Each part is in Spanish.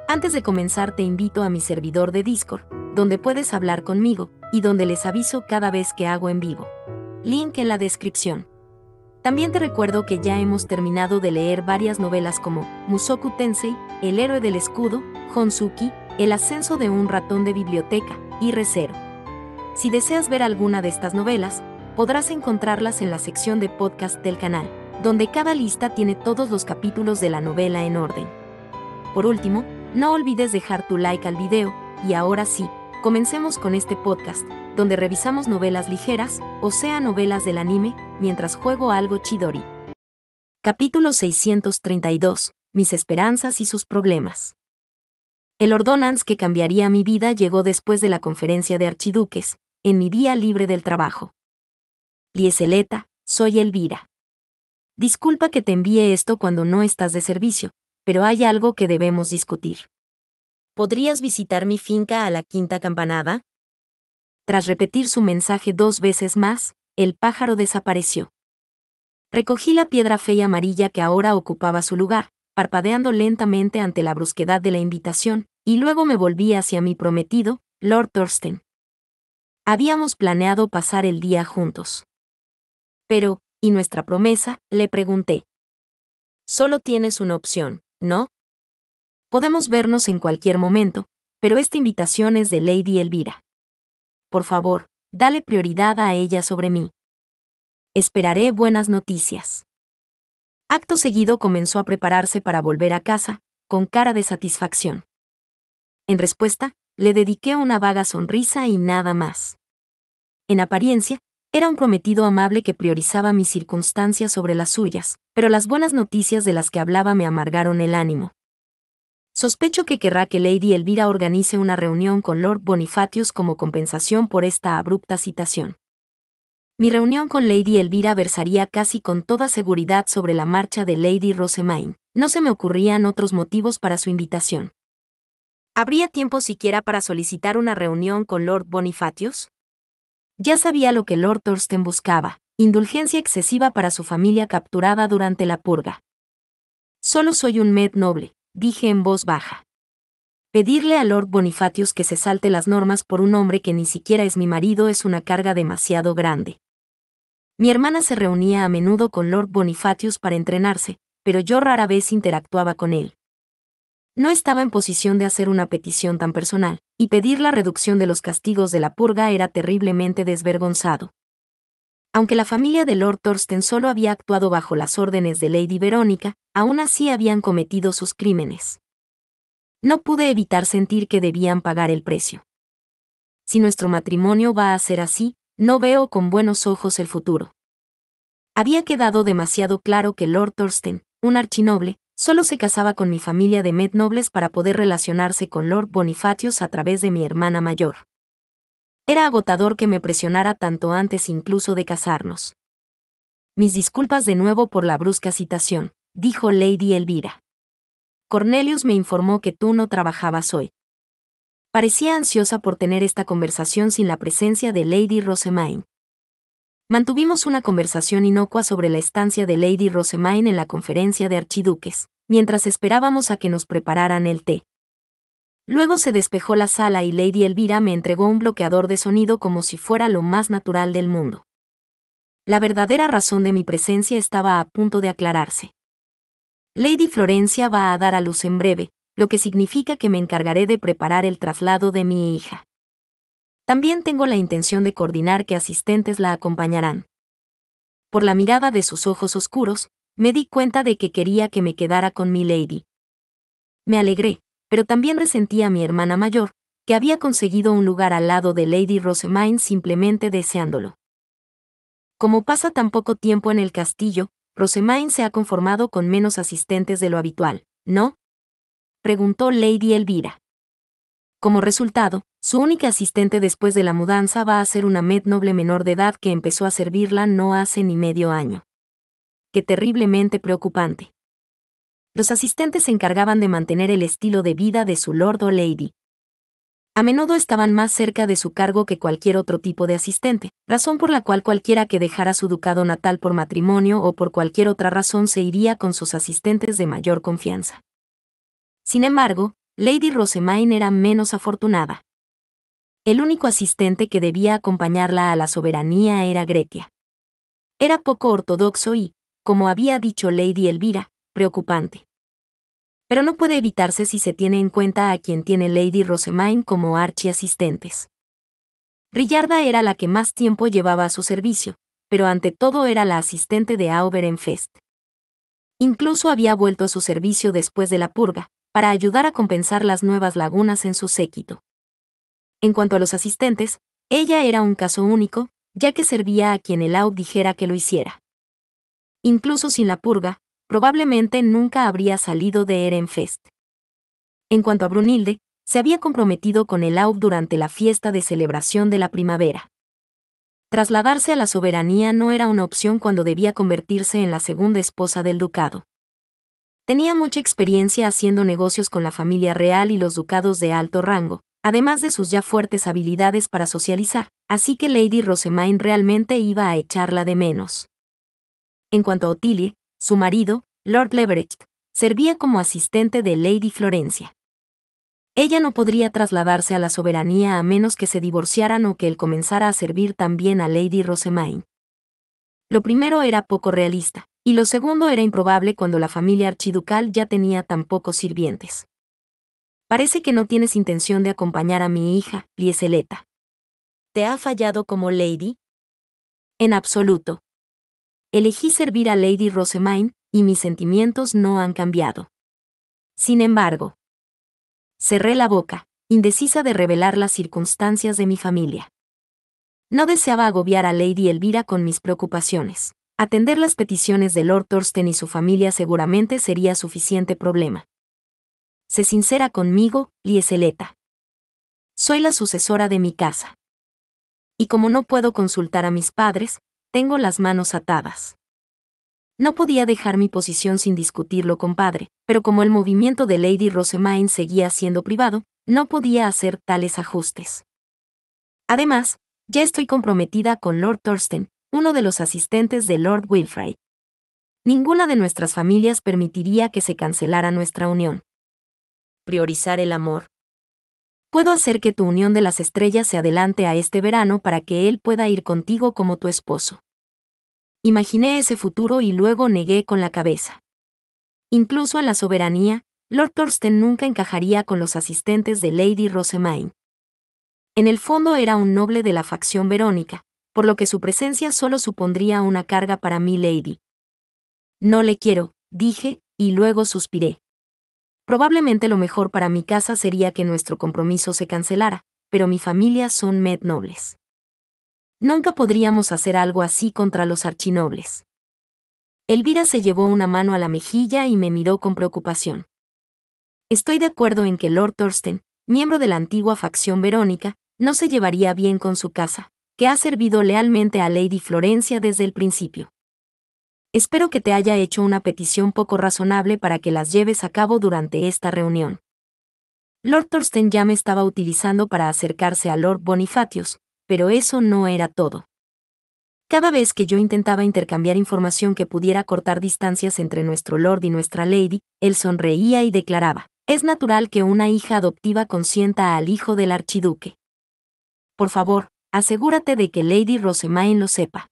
Antes de comenzar te invito a mi servidor de Discord, donde puedes hablar conmigo, y donde les aviso cada vez que hago en vivo. Link en la descripción. También te recuerdo que ya hemos terminado de leer varias novelas como Mushoku Tensei, El héroe del escudo, Honsuki, El ascenso de un ratón de biblioteca, y Re:Zero. Si deseas ver alguna de estas novelas, podrás encontrarlas en la sección de podcast del canal, donde cada lista tiene todos los capítulos de la novela en orden. Por último, no olvides dejar tu like al video, y ahora sí, comencemos con este podcast, donde revisamos novelas ligeras, o sea novelas del anime, mientras juego algo Chidori. Capítulo 632, Mis esperanzas y sus problemas. El ordonance que cambiaría mi vida llegó después de la conferencia de archiduques, en mi día libre del trabajo. Lieseleta, soy Elvira. Disculpa que te envíe esto cuando no estás de servicio, pero hay algo que debemos discutir. ¿Podrías visitar mi finca a la quinta campanada? Tras repetir su mensaje 2 veces más, el pájaro desapareció. Recogí la piedra fea y amarilla que ahora ocupaba su lugar, parpadeando lentamente ante la brusquedad de la invitación, y luego me volví hacia mi prometido, Lord Thorsten. Habíamos planeado pasar el día juntos. Pero, ¿y nuestra promesa?, le pregunté. Solo tienes una opción, ¿no? Podemos vernos en cualquier momento, pero esta invitación es de Lady Elvira. Por favor, dale prioridad a ella sobre mí. Esperaré buenas noticias. Acto seguido comenzó a prepararse para volver a casa, con cara de satisfacción. En respuesta, le dediqué una vaga sonrisa y nada más. En apariencia, era un prometido amable que priorizaba mis circunstancias sobre las suyas, pero las buenas noticias de las que hablaba me amargaron el ánimo. Sospecho que querrá que Lady Elvira organice una reunión con Lord Bonifacius como compensación por esta abrupta citación. Mi reunión con Lady Elvira versaría casi con toda seguridad sobre la marcha de Lady Rosemaine. No se me ocurrían otros motivos para su invitación. ¿Habría tiempo siquiera para solicitar una reunión con Lord Bonifacius? Ya sabía lo que Lord Thorsten buscaba, indulgencia excesiva para su familia capturada durante la purga. Solo soy un med noble, dije en voz baja. Pedirle a Lord Bonifacius que se salte las normas por un hombre que ni siquiera es mi marido es una carga demasiado grande. Mi hermana se reunía a menudo con Lord Bonifacius para entrenarse, pero yo rara vez interactuaba con él. No estaba en posición de hacer una petición tan personal, y pedir la reducción de los castigos de la purga era terriblemente desvergonzado. Aunque la familia de Lord Thorsten solo había actuado bajo las órdenes de Lady Verónica, aún así habían cometido sus crímenes. No pude evitar sentir que debían pagar el precio. Si nuestro matrimonio va a ser así, no veo con buenos ojos el futuro. Había quedado demasiado claro que Lord Thorsten, un archinoble, solo se casaba con mi familia de med nobles para poder relacionarse con Lord Bonifacius a través de mi hermana mayor. Era agotador que me presionara tanto antes incluso de casarnos. Mis disculpas de nuevo por la brusca citación, dijo Lady Elvira. Cornelius me informó que tú no trabajabas hoy. Parecía ansiosa por tener esta conversación sin la presencia de Lady Rosemaine. Mantuvimos una conversación inocua sobre la estancia de Lady Rosemaine en la conferencia de archiduques, mientras esperábamos a que nos prepararan el té. Luego se despejó la sala y Lady Elvira me entregó un bloqueador de sonido como si fuera lo más natural del mundo. La verdadera razón de mi presencia estaba a punto de aclararse. Lady Florencia va a dar a luz en breve, lo que significa que me encargaré de preparar el traslado de mi hija. También tengo la intención de coordinar qué asistentes la acompañarán. Por la mirada de sus ojos oscuros, me di cuenta de que quería que me quedara con mi lady. Me alegré, pero también resentí a mi hermana mayor, que había conseguido un lugar al lado de Lady Rosemaine simplemente deseándolo. Como pasa tan poco tiempo en el castillo, Rosemaine se ha conformado con menos asistentes de lo habitual, ¿no?, preguntó Lady Elvira. Como resultado, su única asistente después de la mudanza va a ser una med noble menor de edad que empezó a servirla no hace ni medio año. Qué terriblemente preocupante. Los asistentes se encargaban de mantener el estilo de vida de su lord o lady. A menudo estaban más cerca de su cargo que cualquier otro tipo de asistente, razón por la cual cualquiera que dejara su ducado natal por matrimonio o por cualquier otra razón se iría con sus asistentes de mayor confianza. Sin embargo, Lady Rosemaine era menos afortunada. El único asistente que debía acompañarla a la soberanía era Gretia. Era poco ortodoxo y, como había dicho Lady Elvira, preocupante. Pero no puede evitarse si se tiene en cuenta a quien tiene Lady Rosemaine como archiasistentes. Rillarda era la que más tiempo llevaba a su servicio, pero ante todo era la asistente de Auberenfest. Incluso había vuelto a su servicio después de la purga, para ayudar a compensar las nuevas lagunas en su séquito. En cuanto a los asistentes, ella era un caso único, ya que servía a quien el Aub dijera que lo hiciera. Incluso sin la purga, probablemente nunca habría salido de Ehrenfest. En cuanto a Brunhilde, se había comprometido con el Aub durante la fiesta de celebración de la primavera. Trasladarse a la soberanía no era una opción cuando debía convertirse en la segunda esposa del ducado. Tenía mucha experiencia haciendo negocios con la familia real y los ducados de alto rango, además de sus ya fuertes habilidades para socializar, así que Lady Rosemaine realmente iba a echarla de menos. En cuanto a Ottilie, su marido, Lord Leverecht, servía como asistente de Lady Florencia. Ella no podría trasladarse a la soberanía a menos que se divorciaran o que él comenzara a servir también a Lady Rosemaine. Lo primero era poco realista, y lo segundo era improbable cuando la familia archiducal ya tenía tan pocos sirvientes. Parece que no tienes intención de acompañar a mi hija, Lieseleta. ¿Te ha fallado como lady? En absoluto. Elegí servir a Lady Rosemaine, y mis sentimientos no han cambiado. Sin embargo, cerré la boca, indecisa de revelar las circunstancias de mi familia. No deseaba agobiar a Lady Elvira con mis preocupaciones. Atender las peticiones de Lord Thorsten y su familia seguramente sería suficiente problema. Sé sincera conmigo, Lieseleta. Soy la sucesora de mi casa. Y como no puedo consultar a mis padres, tengo las manos atadas. No podía dejar mi posición sin discutirlo con padre, pero como el movimiento de Lady Rosemaine seguía siendo privado, no podía hacer tales ajustes. Además, ya estoy comprometida con Lord Thorsten, uno de los asistentes de Lord Wilfrid. Ninguna de nuestras familias permitiría que se cancelara nuestra unión. Priorizar el amor. Puedo hacer que tu unión de las estrellas se adelante a este verano para que él pueda ir contigo como tu esposo. Imaginé ese futuro y luego negué con la cabeza. Incluso en la soberanía, Lord Thorsten nunca encajaría con los asistentes de Lady Rosemaine. En el fondo era un noble de la facción Verónica, por lo que su presencia solo supondría una carga para mi lady. No le quiero, dije, y luego suspiré. Probablemente lo mejor para mi casa sería que nuestro compromiso se cancelara, pero mi familia son med nobles. Nunca podríamos hacer algo así contra los archinobles. Elvira se llevó una mano a la mejilla y me miró con preocupación. Estoy de acuerdo en que Lord Thorsten, miembro de la antigua facción Verónica, no se llevaría bien con su casa, que ha servido lealmente a Lady Florencia desde el principio. Espero que te haya hecho una petición poco razonable para que las lleves a cabo durante esta reunión. Lord Thorsten ya me estaba utilizando para acercarse a Lord Bonifatius, pero eso no era todo. Cada vez que yo intentaba intercambiar información que pudiera cortar distancias entre nuestro Lord y nuestra Lady, él sonreía y declaraba, es natural que una hija adoptiva consienta al hijo del archiduque. Por favor, asegúrate de que Lady Rosemaine lo sepa.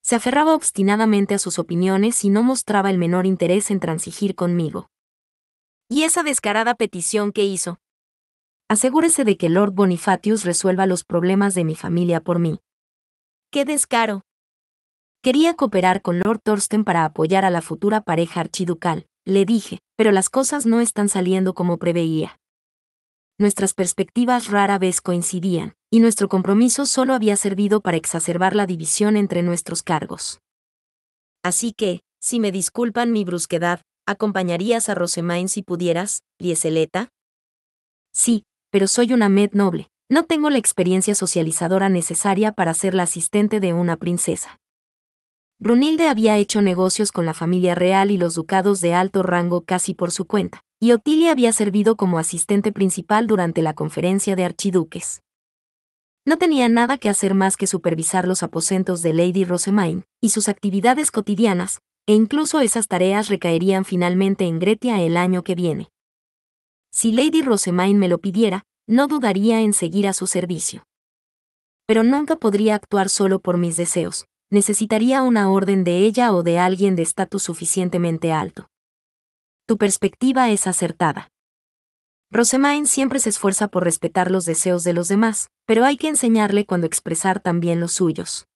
Se aferraba obstinadamente a sus opiniones y no mostraba el menor interés en transigir conmigo. ¿Y esa descarada petición que hizo? Asegúrese de que Lord Bonifatius resuelva los problemas de mi familia por mí. ¡Qué descaro! Quería cooperar con Lord Thorsten para apoyar a la futura pareja archiducal, le dije, pero las cosas no están saliendo como preveía. Nuestras perspectivas rara vez coincidían, y nuestro compromiso solo había servido para exacerbar la división entre nuestros cargos. Así que, si me disculpan mi brusquedad, ¿acompañarías a Rosemaine si pudieras, Lieseleta? Sí, pero soy una med noble. No tengo la experiencia socializadora necesaria para ser la asistente de una princesa. Brunhilde había hecho negocios con la familia real y los ducados de alto rango casi por su cuenta, y Ottilie había servido como asistente principal durante la conferencia de archiduques. No tenía nada que hacer más que supervisar los aposentos de Lady Rosemaine y sus actividades cotidianas, e incluso esas tareas recaerían finalmente en Gretia el año que viene. Si Lady Rosemaine me lo pidiera, no dudaría en seguir a su servicio. Pero nunca podría actuar solo por mis deseos, necesitaría una orden de ella o de alguien de estatus suficientemente alto. Tu perspectiva es acertada. Rosemaine siempre se esfuerza por respetar los deseos de los demás, pero hay que enseñarle cuándo expresar también los suyos.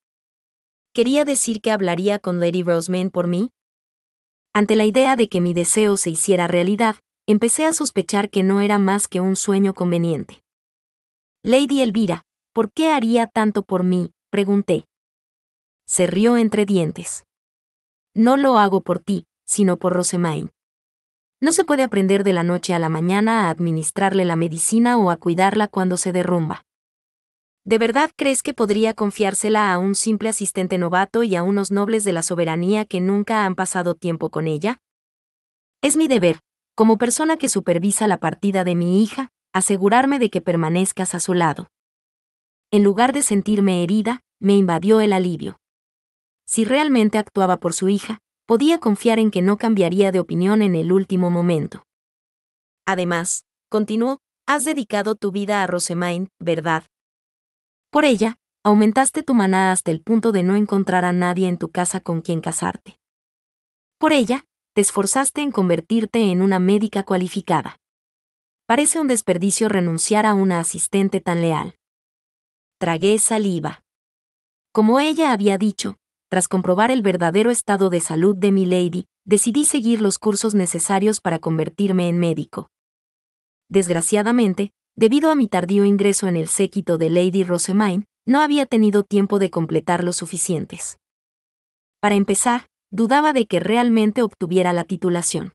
¿Quería decir que hablaría con Lady Rosemaine por mí? Ante la idea de que mi deseo se hiciera realidad, empecé a sospechar que no era más que un sueño conveniente. Lady Elvira, ¿por qué haría tanto por mí?, pregunté. Se rió entre dientes. No lo hago por ti, sino por Rosemaine. No se puede aprender de la noche a la mañana a administrarle la medicina o a cuidarla cuando se derrumba. ¿De verdad crees que podría confiársela a un simple asistente novato y a unos nobles de la soberanía que nunca han pasado tiempo con ella? Es mi deber, como persona que supervisa la partida de mi hija, asegurarme de que permanezcas a su lado. En lugar de sentirme herida, me invadió el alivio. Si realmente actuaba por su hija, podía confiar en que no cambiaría de opinión en el último momento. Además, continuó, has dedicado tu vida a Rosemaine, ¿verdad? Por ella, aumentaste tu maná hasta el punto de no encontrar a nadie en tu casa con quien casarte. Por ella, te esforzaste en convertirte en una médica cualificada. Parece un desperdicio renunciar a una asistente tan leal. Tragué saliva. Como ella había dicho, tras comprobar el verdadero estado de salud de mi lady, decidí seguir los cursos necesarios para convertirme en médico. Desgraciadamente, debido a mi tardío ingreso en el séquito de Lady Rosemaine, no había tenido tiempo de completar los suficientes. Para empezar, dudaba de que realmente obtuviera la titulación.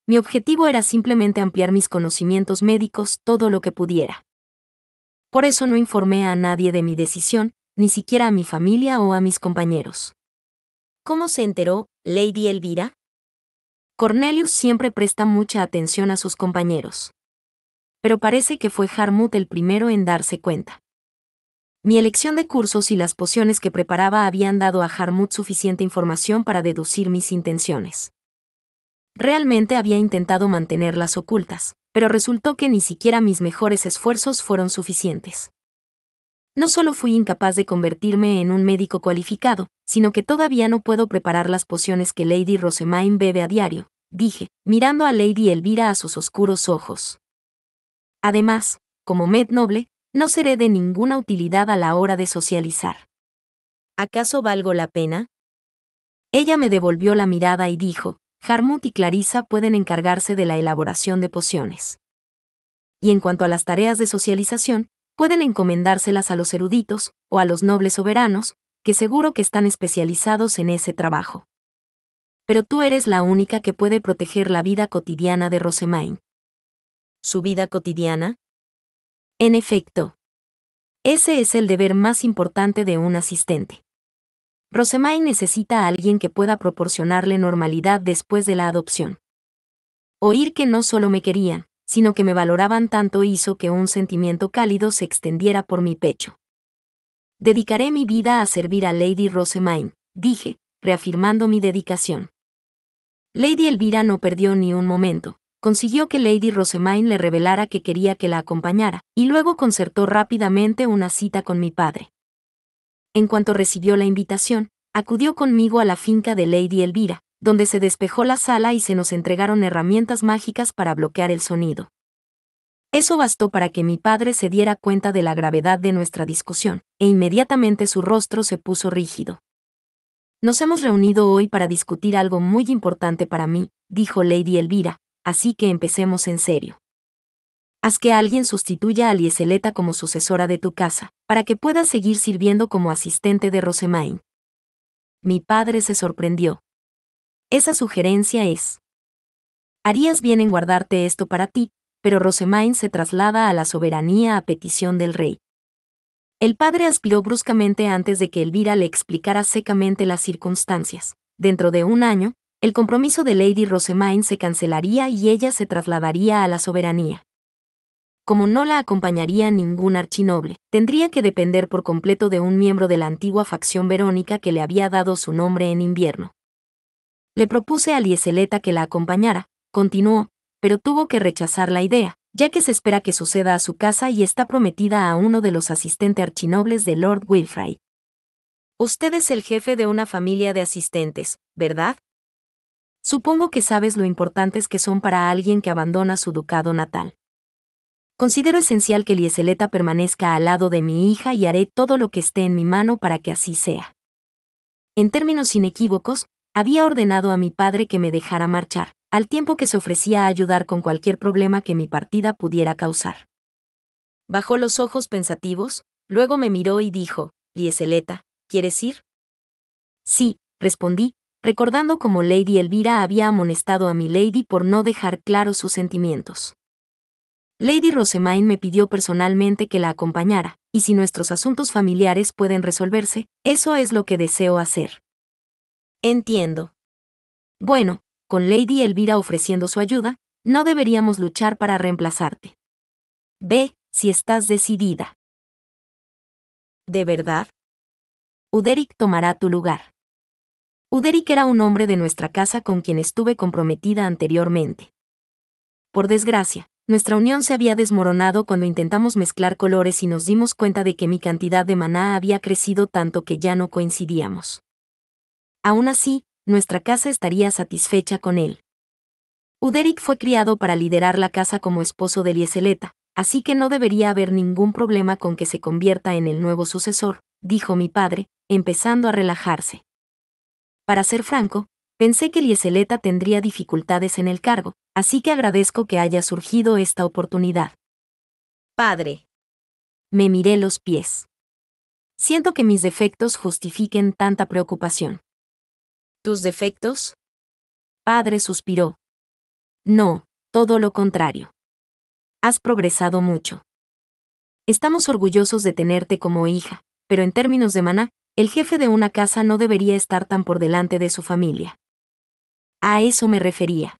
Mi objetivo era simplemente ampliar mis conocimientos médicos todo lo que pudiera. Por eso no informé a nadie de mi decisión, ni siquiera a mi familia o a mis compañeros. ¿Cómo se enteró, Lady Elvira? Cornelius siempre presta mucha atención a sus compañeros. Pero parece que fue Harmut el primero en darse cuenta. Mi elección de cursos y las pociones que preparaba habían dado a Harmut suficiente información para deducir mis intenciones. Realmente había intentado mantenerlas ocultas, pero resultó que ni siquiera mis mejores esfuerzos fueron suficientes. No solo fui incapaz de convertirme en un médico cualificado, sino que todavía no puedo preparar las pociones que Lady Rosemaine bebe a diario, dije, mirando a Lady Elvira a sus oscuros ojos. Además, como Med Noble, no seré de ninguna utilidad a la hora de socializar. ¿Acaso valgo la pena? Ella me devolvió la mirada y dijo, Harmut y Clarissa pueden encargarse de la elaboración de pociones. Y en cuanto a las tareas de socialización, pueden encomendárselas a los eruditos, o a los nobles soberanos, que seguro que están especializados en ese trabajo. Pero tú eres la única que puede proteger la vida cotidiana de Rosemaine. ¿Su vida cotidiana? En efecto. Ese es el deber más importante de un asistente. Rosemaine necesita a alguien que pueda proporcionarle normalidad después de la adopción. Oír que no solo me querían, sino que me valoraban tanto hizo que un sentimiento cálido se extendiera por mi pecho. Dedicaré mi vida a servir a Lady Rosemaine, dije, reafirmando mi dedicación. Lady Elvira no perdió ni un momento. Consiguió que Lady Rosemaine le revelara que quería que la acompañara, y luego concertó rápidamente una cita con mi padre. En cuanto recibió la invitación, acudió conmigo a la finca de Lady Elvira, donde se despejó la sala y se nos entregaron herramientas mágicas para bloquear el sonido. Eso bastó para que mi padre se diera cuenta de la gravedad de nuestra discusión, e inmediatamente su rostro se puso rígido. Nos hemos reunido hoy para discutir algo muy importante para mí, dijo Lady Elvira, así que empecemos en serio. Haz que alguien sustituya a Lieseleta como sucesora de tu casa, para que pueda seguir sirviendo como asistente de Rosemaine. Mi padre se sorprendió. Esa sugerencia es. Harías bien en guardarte esto para ti, pero Rosemaine se traslada a la soberanía a petición del rey. El padre aspiró bruscamente antes de que Elvira le explicara secamente las circunstancias. Dentro de un año, el compromiso de Lady Rosemaine se cancelaría y ella se trasladaría a la soberanía. Como no la acompañaría ningún archinoble, tendría que depender por completo de un miembro de la antigua facción verónica que le había dado su nombre en invierno. Le propuse a Lieseleta que la acompañara, continuó, pero tuvo que rechazar la idea, ya que se espera que suceda a su casa y está prometida a uno de los asistentes archinobles de Lord Wilfray. Usted es el jefe de una familia de asistentes, ¿verdad? Supongo que sabes lo importantes que son para alguien que abandona su ducado natal. Considero esencial que Lieseleta permanezca al lado de mi hija y haré todo lo que esté en mi mano para que así sea. En términos inequívocos, había ordenado a mi padre que me dejara marchar, al tiempo que se ofrecía a ayudar con cualquier problema que mi partida pudiera causar. Bajó los ojos pensativos, luego me miró y dijo, Lieseleta, ¿quieres ir? Sí, respondí, recordando cómo Lady Elvira había amonestado a mi lady por no dejar claros sus sentimientos. Lady Rosemaine me pidió personalmente que la acompañara, y si nuestros asuntos familiares pueden resolverse, eso es lo que deseo hacer. Entiendo. Bueno, con Lady Elvira ofreciendo su ayuda, no deberíamos luchar para reemplazarte. Ve, si estás decidida. ¿De verdad? Uderic tomará tu lugar. Uderic era un hombre de nuestra casa con quien estuve comprometida anteriormente. Por desgracia, nuestra unión se había desmoronado cuando intentamos mezclar colores y nos dimos cuenta de que mi cantidad de maná había crecido tanto que ya no coincidíamos. Aún así, nuestra casa estaría satisfecha con él. Uderic fue criado para liderar la casa como esposo de Lieseleta, así que no debería haber ningún problema con que se convierta en el nuevo sucesor, dijo mi padre, empezando a relajarse. Para ser franco, pensé que Lieseleta tendría dificultades en el cargo, así que agradezco que haya surgido esta oportunidad. Padre. Me miré los pies. Siento que mis defectos justifiquen tanta preocupación. ¿Tus defectos? Padre suspiró. No, todo lo contrario. Has progresado mucho. Estamos orgullosos de tenerte como hija, pero en términos de maná, el jefe de una casa no debería estar tan por delante de su familia. A eso me refería.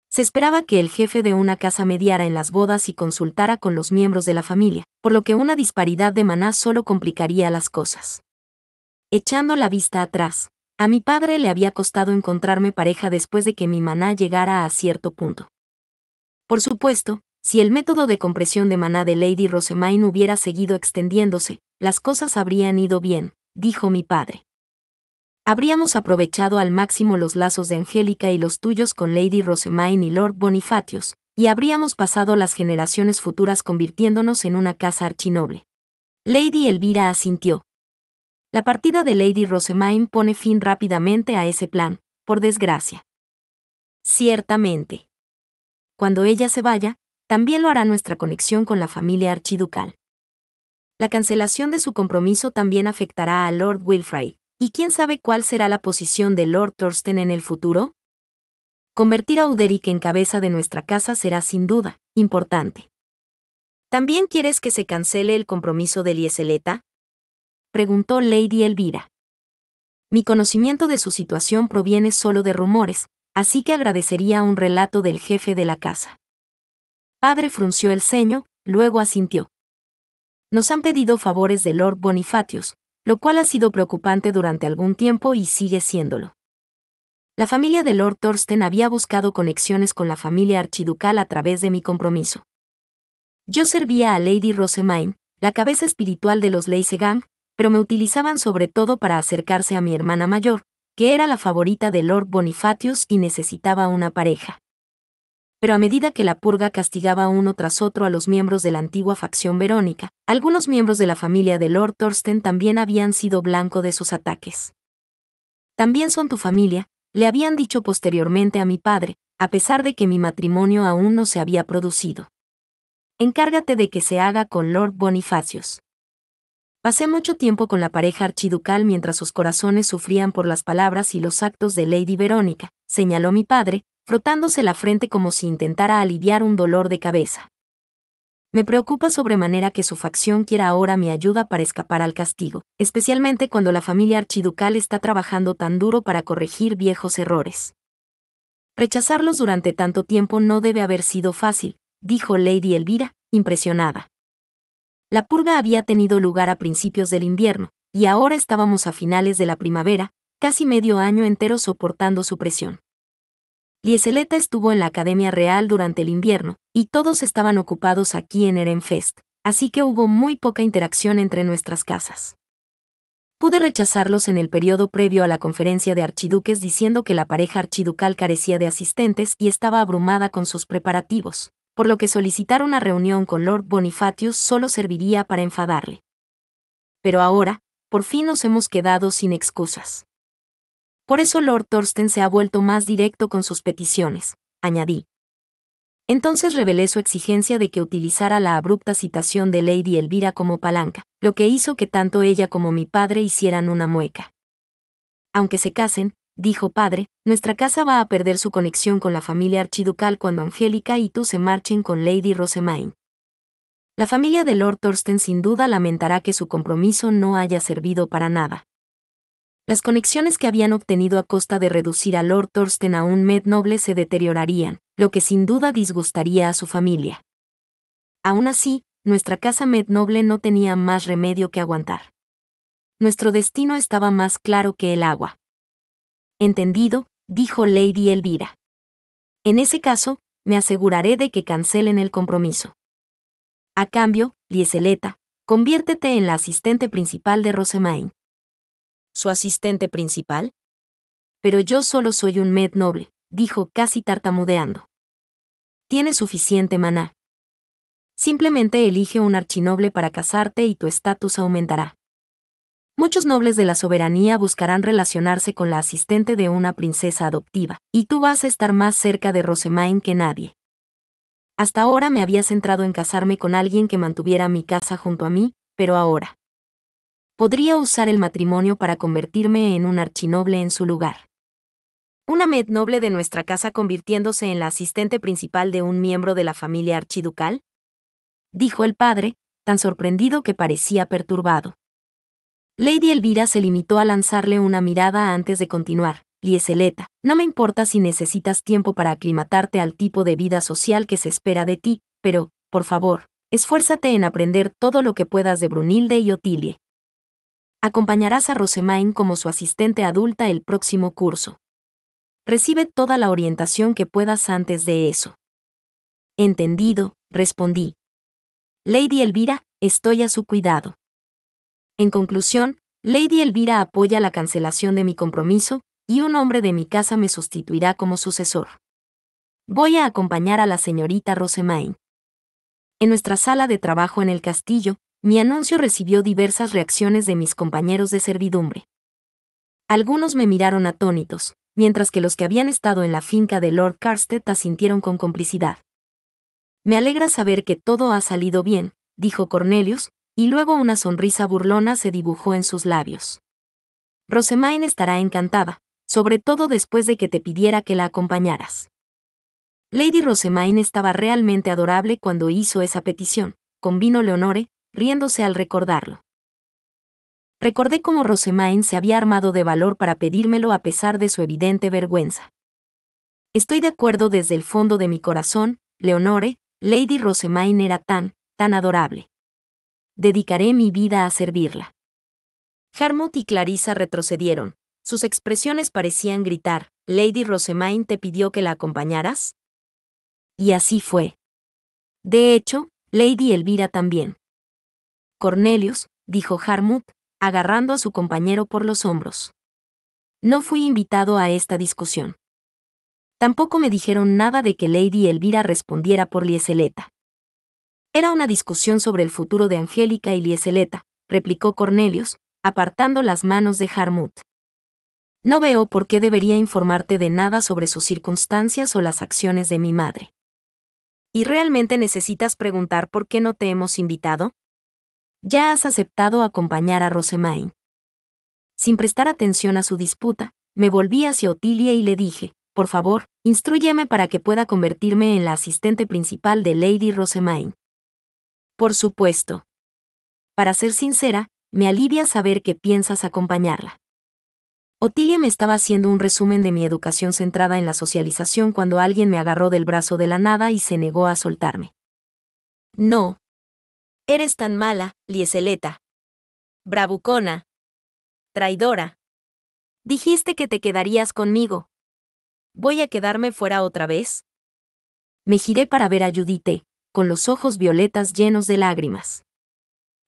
Se esperaba que el jefe de una casa mediara en las bodas y consultara con los miembros de la familia, por lo que una disparidad de maná solo complicaría las cosas. Echando la vista atrás, a mi padre le había costado encontrarme pareja después de que mi maná llegara a cierto punto. Por supuesto, si el método de compresión de maná de Lady Rosemaine hubiera seguido extendiéndose, las cosas habrían ido bien, dijo mi padre. Habríamos aprovechado al máximo los lazos de Angélica y los tuyos con Lady Rosemaine y Lord Bonifatius, y habríamos pasado las generaciones futuras convirtiéndonos en una casa archinoble. Lady Elvira asintió. La partida de Lady Rosemaine pone fin rápidamente a ese plan, por desgracia. Ciertamente. Cuando ella se vaya, también lo hará nuestra conexión con la familia archiducal. La cancelación de su compromiso también afectará a Lord Wilfray. ¿Y quién sabe cuál será la posición de Lord Thorsten en el futuro? Convertir a Uderic en cabeza de nuestra casa será sin duda importante. ¿También quieres que se cancele el compromiso de Lieseleta? Preguntó Lady Elvira. Mi conocimiento de su situación proviene solo de rumores, así que agradecería un relato del jefe de la casa. Padre frunció el ceño, luego asintió. Nos han pedido favores de Lord Bonifatius, lo cual ha sido preocupante durante algún tiempo y sigue siéndolo. La familia de Lord Thorsten había buscado conexiones con la familia archiducal a través de mi compromiso. Yo servía a Lady Rosemaine, la cabeza espiritual de los Leisegang, pero me utilizaban sobre todo para acercarse a mi hermana mayor, que era la favorita de Lord Bonifatius y necesitaba una pareja. Pero a medida que la purga castigaba uno tras otro a los miembros de la antigua facción Verónica, algunos miembros de la familia de Lord Thorsten también habían sido blanco de sus ataques. También son tu familia, le habían dicho posteriormente a mi padre, a pesar de que mi matrimonio aún no se había producido. Encárgate de que se haga con Lord Bonifatius. Pasé mucho tiempo con la pareja archiducal mientras sus corazones sufrían por las palabras y los actos de Lady Verónica, señaló mi padre, frotándose la frente como si intentara aliviar un dolor de cabeza. Me preocupa sobremanera que su facción quiera ahora mi ayuda para escapar al castigo, especialmente cuando la familia archiducal está trabajando tan duro para corregir viejos errores. Rechazarlos durante tanto tiempo no debe haber sido fácil, dijo Lady Elvira, impresionada. La purga había tenido lugar a principios del invierno, y ahora estábamos a finales de la primavera, casi medio año entero soportando su presión. Lieseleta estuvo en la Academia Real durante el invierno, y todos estaban ocupados aquí en Erenfest, así que hubo muy poca interacción entre nuestras casas. Pude rechazarlos en el periodo previo a la conferencia de archiduques diciendo que la pareja archiducal carecía de asistentes y estaba abrumada con sus preparativos, por lo que solicitar una reunión con Lord Bonifacius solo serviría para enfadarle. Pero ahora, por fin nos hemos quedado sin excusas. Por eso Lord Thorsten se ha vuelto más directo con sus peticiones, añadí. Entonces revelé su exigencia de que utilizara la abrupta citación de Lady Elvira como palanca, lo que hizo que tanto ella como mi padre hicieran una mueca. Aunque se casen, dijo padre, nuestra casa va a perder su conexión con la familia archiducal cuando Angélica y tú se marchen con Lady Rosemaine. La familia de Lord Thorsten sin duda lamentará que su compromiso no haya servido para nada. Las conexiones que habían obtenido a costa de reducir a Lord Thorsten a un med noble se deteriorarían, lo que sin duda disgustaría a su familia. Aún así, nuestra casa med noble no tenía más remedio que aguantar. Nuestro destino estaba más claro que el agua. Entendido, dijo Lady Elvira. En ese caso, me aseguraré de que cancelen el compromiso. A cambio, Lieseleta, conviértete en la asistente principal de Rosemaine. ¿Su asistente principal? Pero yo solo soy un med noble, dijo casi tartamudeando. Tienes suficiente maná. Simplemente elige un archinoble para casarte y tu estatus aumentará. Muchos nobles de la soberanía buscarán relacionarse con la asistente de una princesa adoptiva, y tú vas a estar más cerca de Rosemaine que nadie. Hasta ahora me había centrado en casarme con alguien que mantuviera mi casa junto a mí, pero ahora podría usar el matrimonio para convertirme en un archinoble en su lugar. ¿Una med noble de nuestra casa convirtiéndose en la asistente principal de un miembro de la familia archiducal? Dijo el padre, tan sorprendido que parecía perturbado. Lady Elvira se limitó a lanzarle una mirada antes de continuar. Lieseleta, no me importa si necesitas tiempo para aclimatarte al tipo de vida social que se espera de ti, pero, por favor, esfuérzate en aprender todo lo que puedas de Brunilde y Otilie. Acompañarás a Rosemaine como su asistente adulta el próximo curso. Recibe toda la orientación que puedas antes de eso. Entendido, respondí. Lady Elvira, estoy a su cuidado. En conclusión, Lady Elvira apoya la cancelación de mi compromiso, y un hombre de mi casa me sustituirá como sucesor. Voy a acompañar a la señorita Rosemaine. En nuestra sala de trabajo en el castillo, mi anuncio recibió diversas reacciones de mis compañeros de servidumbre. Algunos me miraron atónitos, mientras que los que habían estado en la finca de Lord Carstead asintieron con complicidad. Me alegra saber que todo ha salido bien, dijo Cornelius, y luego una sonrisa burlona se dibujó en sus labios. Rosemaine estará encantada, sobre todo después de que te pidiera que la acompañaras. Lady Rosemaine estaba realmente adorable cuando hizo esa petición, convino Leonore, riéndose al recordarlo. Recordé cómo Rosemaine se había armado de valor para pedírmelo a pesar de su evidente vergüenza. Estoy de acuerdo desde el fondo de mi corazón, Leonore, Lady Rosemaine era tan adorable. Dedicaré mi vida a servirla. Harmut y Clarissa retrocedieron. Sus expresiones parecían gritar, ¿Lady Rosemaine te pidió que la acompañaras? Y así fue. De hecho, Lady Elvira también. Cornelius, dijo Harmut, agarrando a su compañero por los hombros. No fui invitado a esta discusión. Tampoco me dijeron nada de que Lady Elvira respondiera por Lieseleta. Era una discusión sobre el futuro de Angélica y Lieseleta, replicó Cornelius, apartando las manos de Harmut. No veo por qué debería informarte de nada sobre sus circunstancias o las acciones de mi madre. ¿Y realmente necesitas preguntar por qué no te hemos invitado? Ya has aceptado acompañar a Rosemaine. Sin prestar atención a su disputa, me volví hacia Otilie y le dije, por favor, instrúyeme para que pueda convertirme en la asistente principal de Lady Rosemaine. Por supuesto. Para ser sincera, me alivia saber que piensas acompañarla. Otilie me estaba haciendo un resumen de mi educación centrada en la socialización cuando alguien me agarró del brazo de la nada y se negó a soltarme. No. Eres tan mala, Lieseleta. Bravucona. Traidora. Dijiste que te quedarías conmigo. ¿Voy a quedarme fuera otra vez? Me giré para ver a Judith, con los ojos violetas llenos de lágrimas.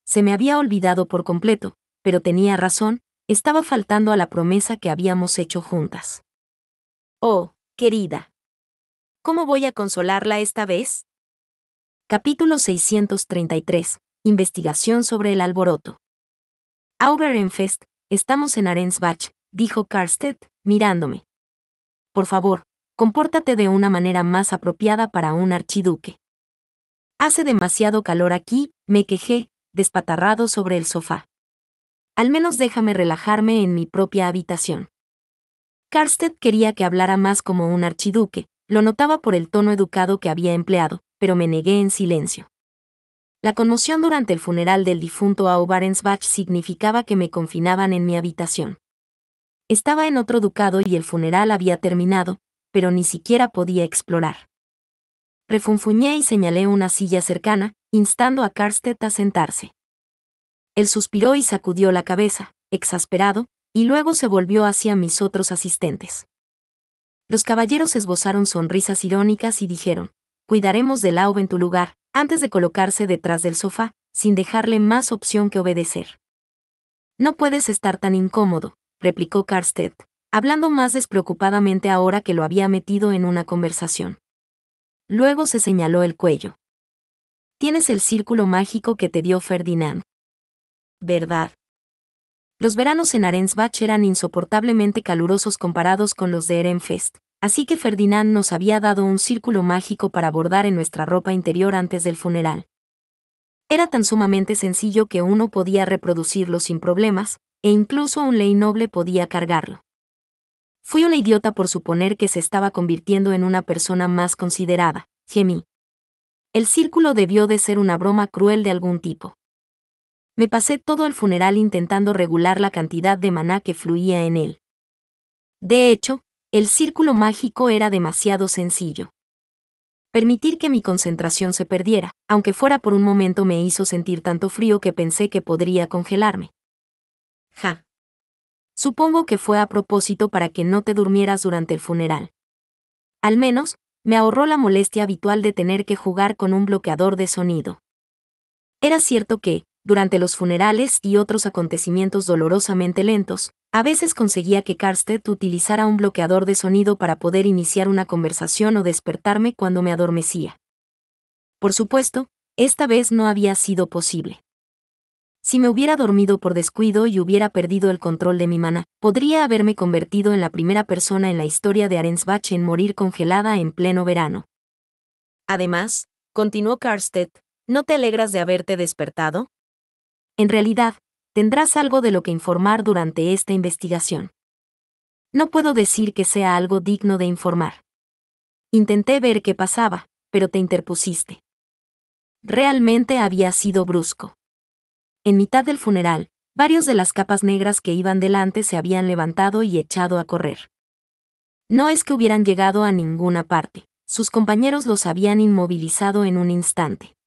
Se me había olvidado por completo, pero tenía razón, estaba faltando a la promesa que habíamos hecho juntas. Oh, querida. ¿Cómo voy a consolarla esta vez? Capítulo 633. Investigación sobre el alboroto. Auberenfest, estamos en Arensbach, dijo Karstedt, mirándome. Por favor, compórtate de una manera más apropiada para un archiduque. Hace demasiado calor aquí, me quejé, despatarrado sobre el sofá. Al menos déjame relajarme en mi propia habitación. Karstedt quería que hablara más como un archiduque, lo notaba por el tono educado que había empleado, pero me negué en silencio. La conmoción durante el funeral del difunto Aubarensbach significaba que me confinaban en mi habitación. Estaba en otro ducado y el funeral había terminado, pero ni siquiera podía explorar. Refunfuñé y señalé una silla cercana, instando a Karstedt a sentarse. Él suspiró y sacudió la cabeza, exasperado, y luego se volvió hacia mis otros asistentes. Los caballeros esbozaron sonrisas irónicas y dijeron: «Cuidaremos de Laub en tu lugar», antes de colocarse detrás del sofá, sin dejarle más opción que obedecer. «No puedes estar tan incómodo», replicó Karstedt, hablando más despreocupadamente ahora que lo había metido en una conversación. Luego se señaló el cuello. «Tienes el círculo mágico que te dio Ferdinand. ¿Verdad?» Los veranos en Arensbach eran insoportablemente calurosos comparados con los de Ehrenfest, así que Ferdinand nos había dado un círculo mágico para bordar en nuestra ropa interior antes del funeral. Era tan sumamente sencillo que uno podía reproducirlo sin problemas, e incluso un ley noble podía cargarlo. Fui una idiota por suponer que se estaba convirtiendo en una persona más considerada, gemí. El círculo debió de ser una broma cruel de algún tipo. Me pasé todo el funeral intentando regular la cantidad de maná que fluía en él. De hecho, el círculo mágico era demasiado sencillo. Permitir que mi concentración se perdiera, aunque fuera por un momento, me hizo sentir tanto frío que pensé que podría congelarme. Ja. Supongo que fue a propósito para que no te durmieras durante el funeral. Al menos, me ahorró la molestia habitual de tener que jugar con un bloqueador de sonido. Era cierto que, durante los funerales y otros acontecimientos dolorosamente lentos, a veces conseguía que Karstedt utilizara un bloqueador de sonido para poder iniciar una conversación o despertarme cuando me adormecía. Por supuesto, esta vez no había sido posible. Si me hubiera dormido por descuido y hubiera perdido el control de mi maná, podría haberme convertido en la primera persona en la historia de Arensbach en morir congelada en pleno verano. Además, continuó Karstedt, ¿no te alegras de haberte despertado? En realidad, tendrás algo de lo que informar durante esta investigación. No puedo decir que sea algo digno de informar. Intenté ver qué pasaba, pero te interpusiste. Realmente había sido brusco. En mitad del funeral, varios de las capas negras que iban delante se habían levantado y echado a correr. No es que hubieran llegado a ninguna parte, sus compañeros los habían inmovilizado en un instante.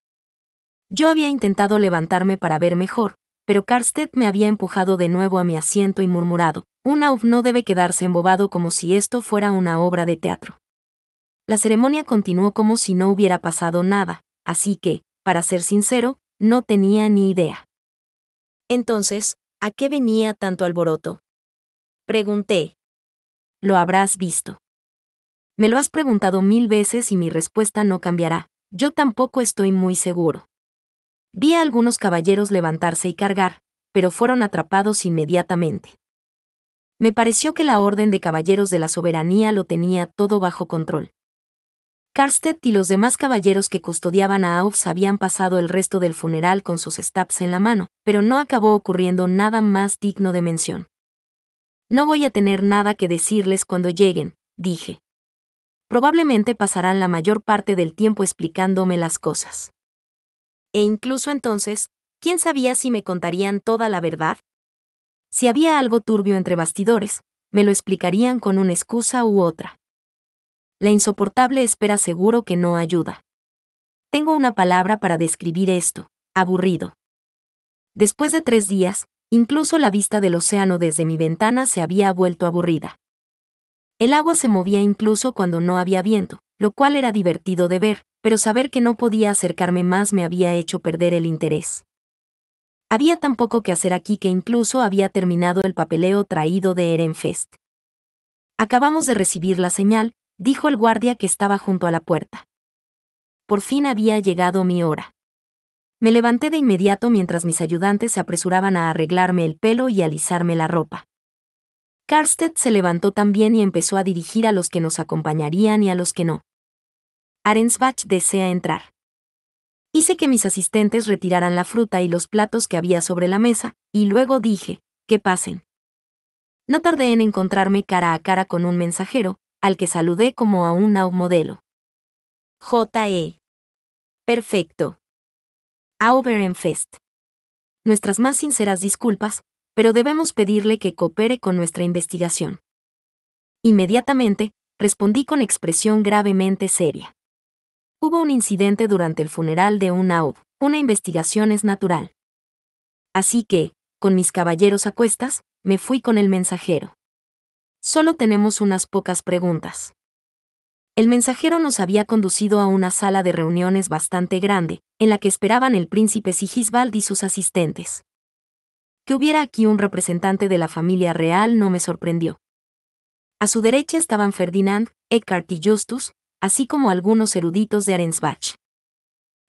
Yo había intentado levantarme para ver mejor, pero Karstedt me había empujado de nuevo a mi asiento y murmurado: «Un AUF no debe quedarse embobado como si esto fuera una obra de teatro». La ceremonia continuó como si no hubiera pasado nada, así que, para ser sincero, no tenía ni idea. Entonces, ¿a qué venía tanto alboroto? Pregunté. Lo habrás visto. Me lo has preguntado 1000 veces y mi respuesta no cambiará. Yo tampoco estoy muy seguro. Vi a algunos caballeros levantarse y cargar, pero fueron atrapados inmediatamente. Me pareció que la Orden de Caballeros de la Soberanía lo tenía todo bajo control. Karstedt y los demás caballeros que custodiaban a Aux habían pasado el resto del funeral con sus staffs en la mano, pero no acabó ocurriendo nada más digno de mención. «No voy a tener nada que decirles cuando lleguen», dije. «Probablemente pasarán la mayor parte del tiempo explicándome las cosas. E incluso entonces, ¿quién sabía si me contarían toda la verdad? Si había algo turbio entre bastidores, me lo explicarían con una excusa u otra. La insoportable espera seguro que no ayuda. Tengo una palabra para describir esto: aburrido. Después de 3 días, incluso la vista del océano desde mi ventana se había vuelto aburrida. El agua se movía incluso cuando no había viento, lo cual era divertido de ver, pero saber que no podía acercarme más me había hecho perder el interés. Había tan poco que hacer aquí que incluso había terminado el papeleo traído de Ehrenfest. Acabamos de recibir la señal, dijo el guardia que estaba junto a la puerta. Por fin había llegado mi hora. Me levanté de inmediato mientras mis ayudantes se apresuraban a arreglarme el pelo y alisarme la ropa. Karstedt se levantó también y empezó a dirigir a los que nos acompañarían y a los que no. Arensbach desea entrar. Hice que mis asistentes retiraran la fruta y los platos que había sobre la mesa, y luego dije, que pasen. No tardé en encontrarme cara a cara con un mensajero, al que saludé como a un modelo. J.E. Perfecto. Ehrenfest. Nuestras más sinceras disculpas, pero debemos pedirle que coopere con nuestra investigación. Inmediatamente, respondí con expresión gravemente seria. Hubo un incidente durante el funeral de un AUB. Una investigación es natural. Así que, con mis caballeros a cuestas, me fui con el mensajero. Solo tenemos unas pocas preguntas. El mensajero nos había conducido a una sala de reuniones bastante grande, en la que esperaban el príncipe Sigisbald y sus asistentes. Que hubiera aquí un representante de la familia real no me sorprendió. A su derecha estaban Ferdinand, Eckhart y Justus, así como algunos eruditos de Arensbach.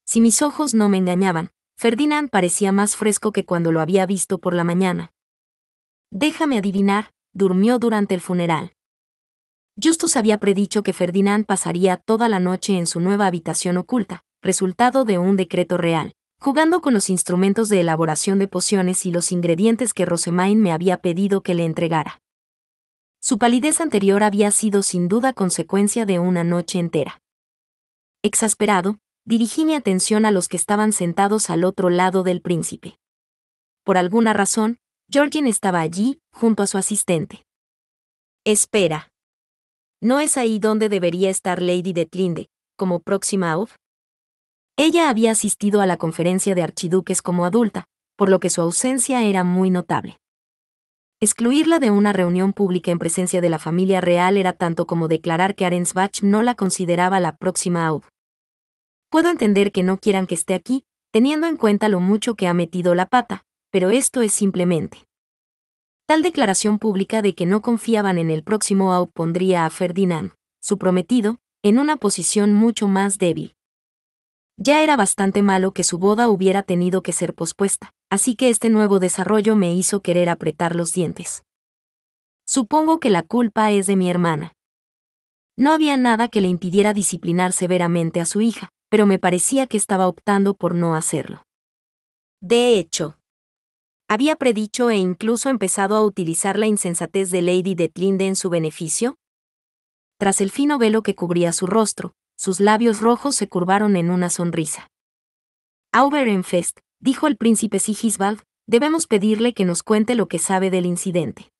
Si mis ojos no me engañaban, Ferdinand parecía más fresco que cuando lo había visto por la mañana. Déjame adivinar, durmió durante el funeral. Justus había predicho que Ferdinand pasaría toda la noche en su nueva habitación oculta, resultado de un decreto real, jugando con los instrumentos de elaboración de pociones y los ingredientes que Rosemaine me había pedido que le entregara. Su palidez anterior había sido sin duda consecuencia de una noche entera. Exasperado, dirigí mi atención a los que estaban sentados al otro lado del príncipe. Por alguna razón, Georgien estaba allí, junto a su asistente. Espera. ¿No es ahí donde debería estar Lady Detlinde, como próxima AUB? Ella había asistido a la conferencia de archiduques como adulta, por lo que su ausencia era muy notable. Excluirla de una reunión pública en presencia de la familia real era tanto como declarar que Arensbach no la consideraba la próxima AUB. Puedo entender que no quieran que esté aquí, teniendo en cuenta lo mucho que ha metido la pata, pero esto es simplemente. Tal declaración pública de que no confiaban en el próximo AUB pondría a Ferdinand, su prometido, en una posición mucho más débil. Ya era bastante malo que su boda hubiera tenido que ser pospuesta, así que este nuevo desarrollo me hizo querer apretar los dientes. Supongo que la culpa es de mi hermana. No había nada que le impidiera disciplinar severamente a su hija, pero me parecía que estaba optando por no hacerlo. De hecho, ¿había predicho e incluso empezado a utilizar la insensatez de Lady Detlinde en su beneficio? Tras el fino velo que cubría su rostro, sus labios rojos se curvaron en una sonrisa. Ehrenfest, dijo el príncipe Sigisbald, debemos pedirle que nos cuente lo que sabe del incidente.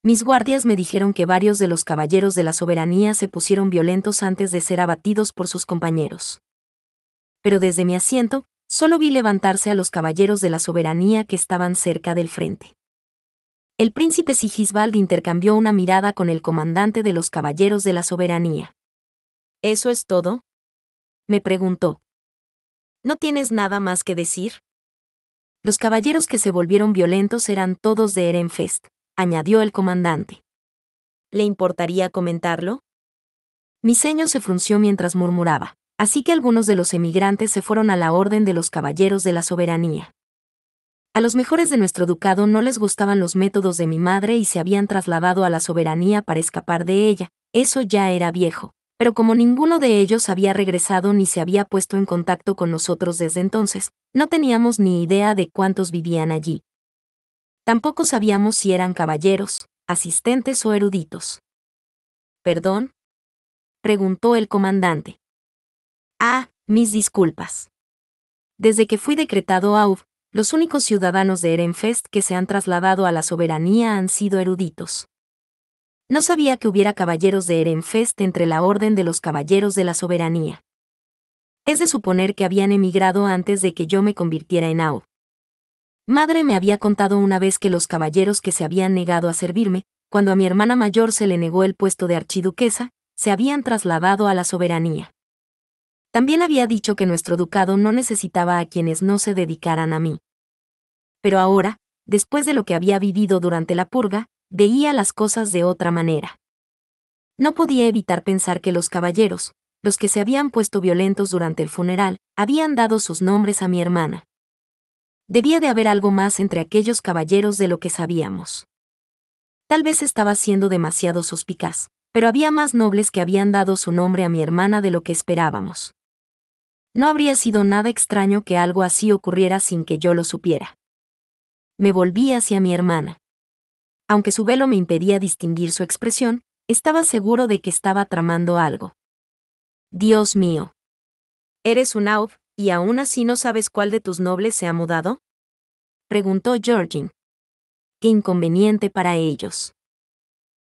Mis guardias me dijeron que varios de los caballeros de la soberanía se pusieron violentos antes de ser abatidos por sus compañeros. Pero desde mi asiento, solo vi levantarse a los caballeros de la soberanía que estaban cerca del frente. El príncipe Sigisbald intercambió una mirada con el comandante de los caballeros de la soberanía. ¿Eso es todo?, me preguntó. ¿No tienes nada más que decir? Los caballeros que se volvieron violentos eran todos de Ehrenfest, añadió el comandante. ¿Le importaría comentarlo? Mi ceño se frunció mientras murmuraba, así que algunos de los emigrantes se fueron a la orden de los caballeros de la soberanía. A los mejores de nuestro ducado no les gustaban los métodos de mi madre y se habían trasladado a la soberanía para escapar de ella, eso ya era viejo. Pero como ninguno de ellos había regresado ni se había puesto en contacto con nosotros desde entonces, no teníamos ni idea de cuántos vivían allí. Tampoco sabíamos si eran caballeros, asistentes o eruditos. ¿Perdón?, preguntó el comandante. Mis disculpas. Desde que fui decretado AUB, los únicos ciudadanos de Ehrenfest que se han trasladado a la soberanía han sido eruditos. No sabía que hubiera caballeros de Ehrenfest entre la orden de los caballeros de la soberanía. Es de suponer que habían emigrado antes de que yo me convirtiera en AUB. Madre me había contado una vez que los caballeros que se habían negado a servirme, cuando a mi hermana mayor se le negó el puesto de archiduquesa, se habían trasladado a la soberanía. También había dicho que nuestro ducado no necesitaba a quienes no se dedicaran a mí. Pero ahora, después de lo que había vivido durante la purga, veía las cosas de otra manera. No podía evitar pensar que los caballeros, los que se habían puesto violentos durante el funeral, habían dado sus nombres a mi hermana. Debía de haber algo más entre aquellos caballeros de lo que sabíamos. Tal vez estaba siendo demasiado suspicaz, pero había más nobles que habían dado su nombre a mi hermana de lo que esperábamos. No habría sido nada extraño que algo así ocurriera sin que yo lo supiera. Me volví hacia mi hermana. Aunque su velo me impedía distinguir su expresión, estaba seguro de que estaba tramando algo. Dios mío. ¿Eres un Aub, y aún así no sabes cuál de tus nobles se ha mudado? Preguntó Georgine. Qué inconveniente para ellos.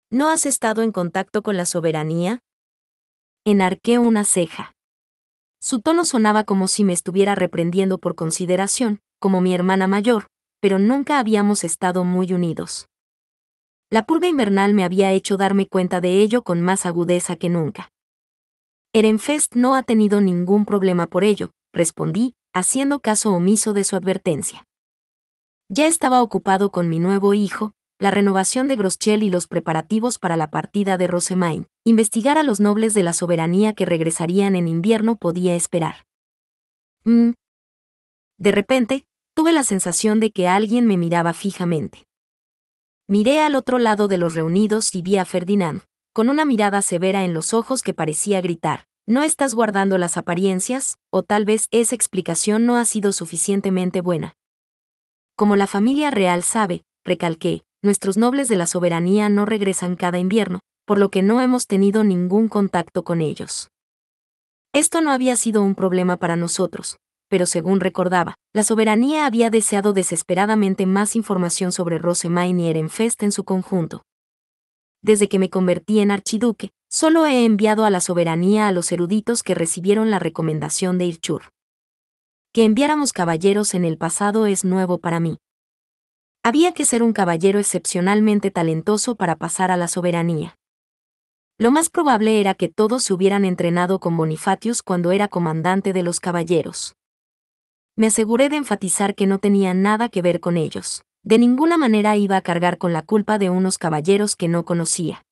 ¿No has estado en contacto con la soberanía? Enarqué una ceja. Su tono sonaba como si me estuviera reprendiendo por consideración, como mi hermana mayor, pero nunca habíamos estado muy unidos. La purga invernal me había hecho darme cuenta de ello con más agudeza que nunca. Ehrenfest no ha tenido ningún problema por ello, respondí, haciendo caso omiso de su advertencia. Ya estaba ocupado con mi nuevo hijo, la renovación de Groschel y los preparativos para la partida de Rosemain. Investigar a los nobles de la soberanía que regresarían en invierno podía esperar. De repente, tuve la sensación de que alguien me miraba fijamente. Miré al otro lado de los reunidos y vi a Ferdinand, con una mirada severa en los ojos que parecía gritar, ¿no estás guardando las apariencias? O tal vez esa explicación no ha sido suficientemente buena. Como la familia real sabe, recalqué, nuestros nobles de la soberanía no regresan cada invierno, por lo que no hemos tenido ningún contacto con ellos. Esto no había sido un problema para nosotros, pero según recordaba, la soberanía había deseado desesperadamente más información sobre Rosemain y Ehrenfest en su conjunto. Desde que me convertí en archiduque, solo he enviado a la soberanía a los eruditos que recibieron la recomendación de Irchur. Que enviáramos caballeros en el pasado es nuevo para mí. Había que ser un caballero excepcionalmente talentoso para pasar a la soberanía. Lo más probable era que todos se hubieran entrenado con Bonifatius cuando era comandante de los caballeros. Me aseguré de enfatizar que no tenía nada que ver con ellos. De ninguna manera iba a cargar con la culpa de unos caballeros que no conocía.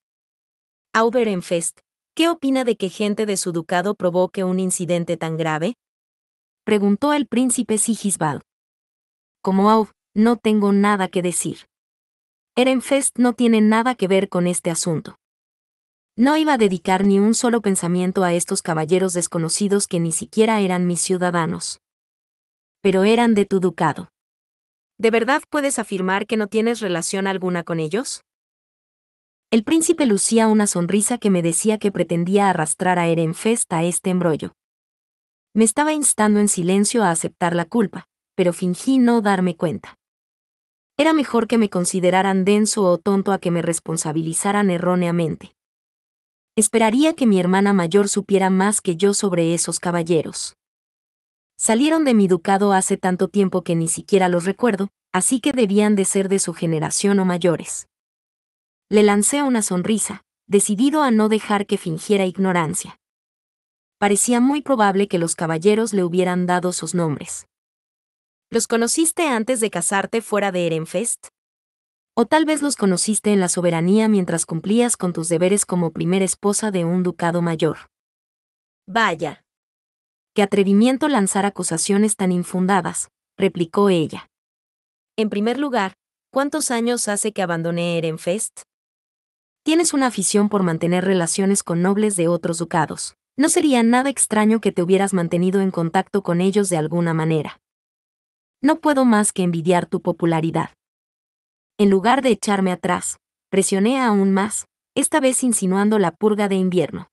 Ehrenfest, ¿qué opina de que gente de su ducado provoque un incidente tan grave? Preguntó el príncipe Sigisbald. Como Aub, no tengo nada que decir. Ehrenfest no tiene nada que ver con este asunto. No iba a dedicar ni un solo pensamiento a estos caballeros desconocidos que ni siquiera eran mis ciudadanos. Pero eran de tu ducado. ¿De verdad puedes afirmar que no tienes relación alguna con ellos? El príncipe lucía una sonrisa que me decía que pretendía arrastrar a Ehrenfest a este embrollo. Me estaba instando en silencio a aceptar la culpa, pero fingí no darme cuenta. Era mejor que me consideraran denso o tonto a que me responsabilizaran erróneamente. Esperaría que mi hermana mayor supiera más que yo sobre esos caballeros. Salieron de mi ducado hace tanto tiempo que ni siquiera los recuerdo, así que debían de ser de su generación o mayores. Le lancé una sonrisa, decidido a no dejar que fingiera ignorancia. Parecía muy probable que los caballeros le hubieran dado sus nombres. ¿Los conociste antes de casarte fuera de Ehrenfest? O tal vez los conociste en la soberanía mientras cumplías con tus deberes como primera esposa de un ducado mayor. Vaya. Qué atrevimiento lanzar acusaciones tan infundadas, replicó ella. En primer lugar, ¿cuántos años hace que abandoné Ehrenfest? Tienes una afición por mantener relaciones con nobles de otros ducados. No sería nada extraño que te hubieras mantenido en contacto con ellos de alguna manera. No puedo más que envidiar tu popularidad. En lugar de echarme atrás, presioné aún más, esta vez insinuando la purga de invierno.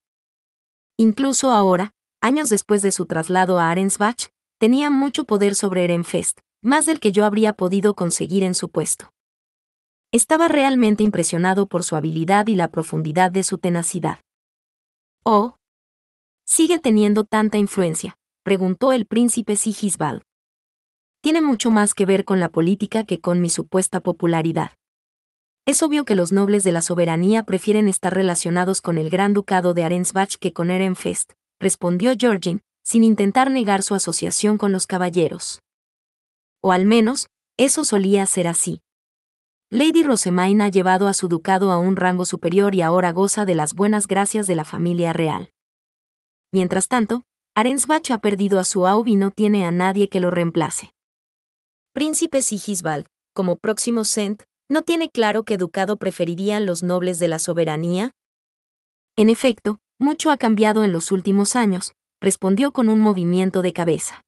Incluso ahora, años después de su traslado a Arensbach, tenía mucho poder sobre Ehrenfest, más del que yo habría podido conseguir en su puesto. Estaba realmente impresionado por su habilidad y la profundidad de su tenacidad. «Oh, ¿sigue teniendo tanta influencia?», preguntó el príncipe Sigisbald. «Tiene mucho más que ver con la política que con mi supuesta popularidad». Es obvio que los nobles de la soberanía prefieren estar relacionados con el Gran Ducado de Arensbach que con Ehrenfest, respondió Georgine, sin intentar negar su asociación con los caballeros. O al menos, eso solía ser así. Lady Rosemaine ha llevado a su ducado a un rango superior y ahora goza de las buenas gracias de la familia real. Mientras tanto, Arensbach ha perdido a su Aub y no tiene a nadie que lo reemplace. Príncipe Sigisbald, como próximo Cent, ¿no tiene claro qué ducado preferirían los nobles de la soberanía? En efecto, mucho ha cambiado en los últimos años, respondió con un movimiento de cabeza.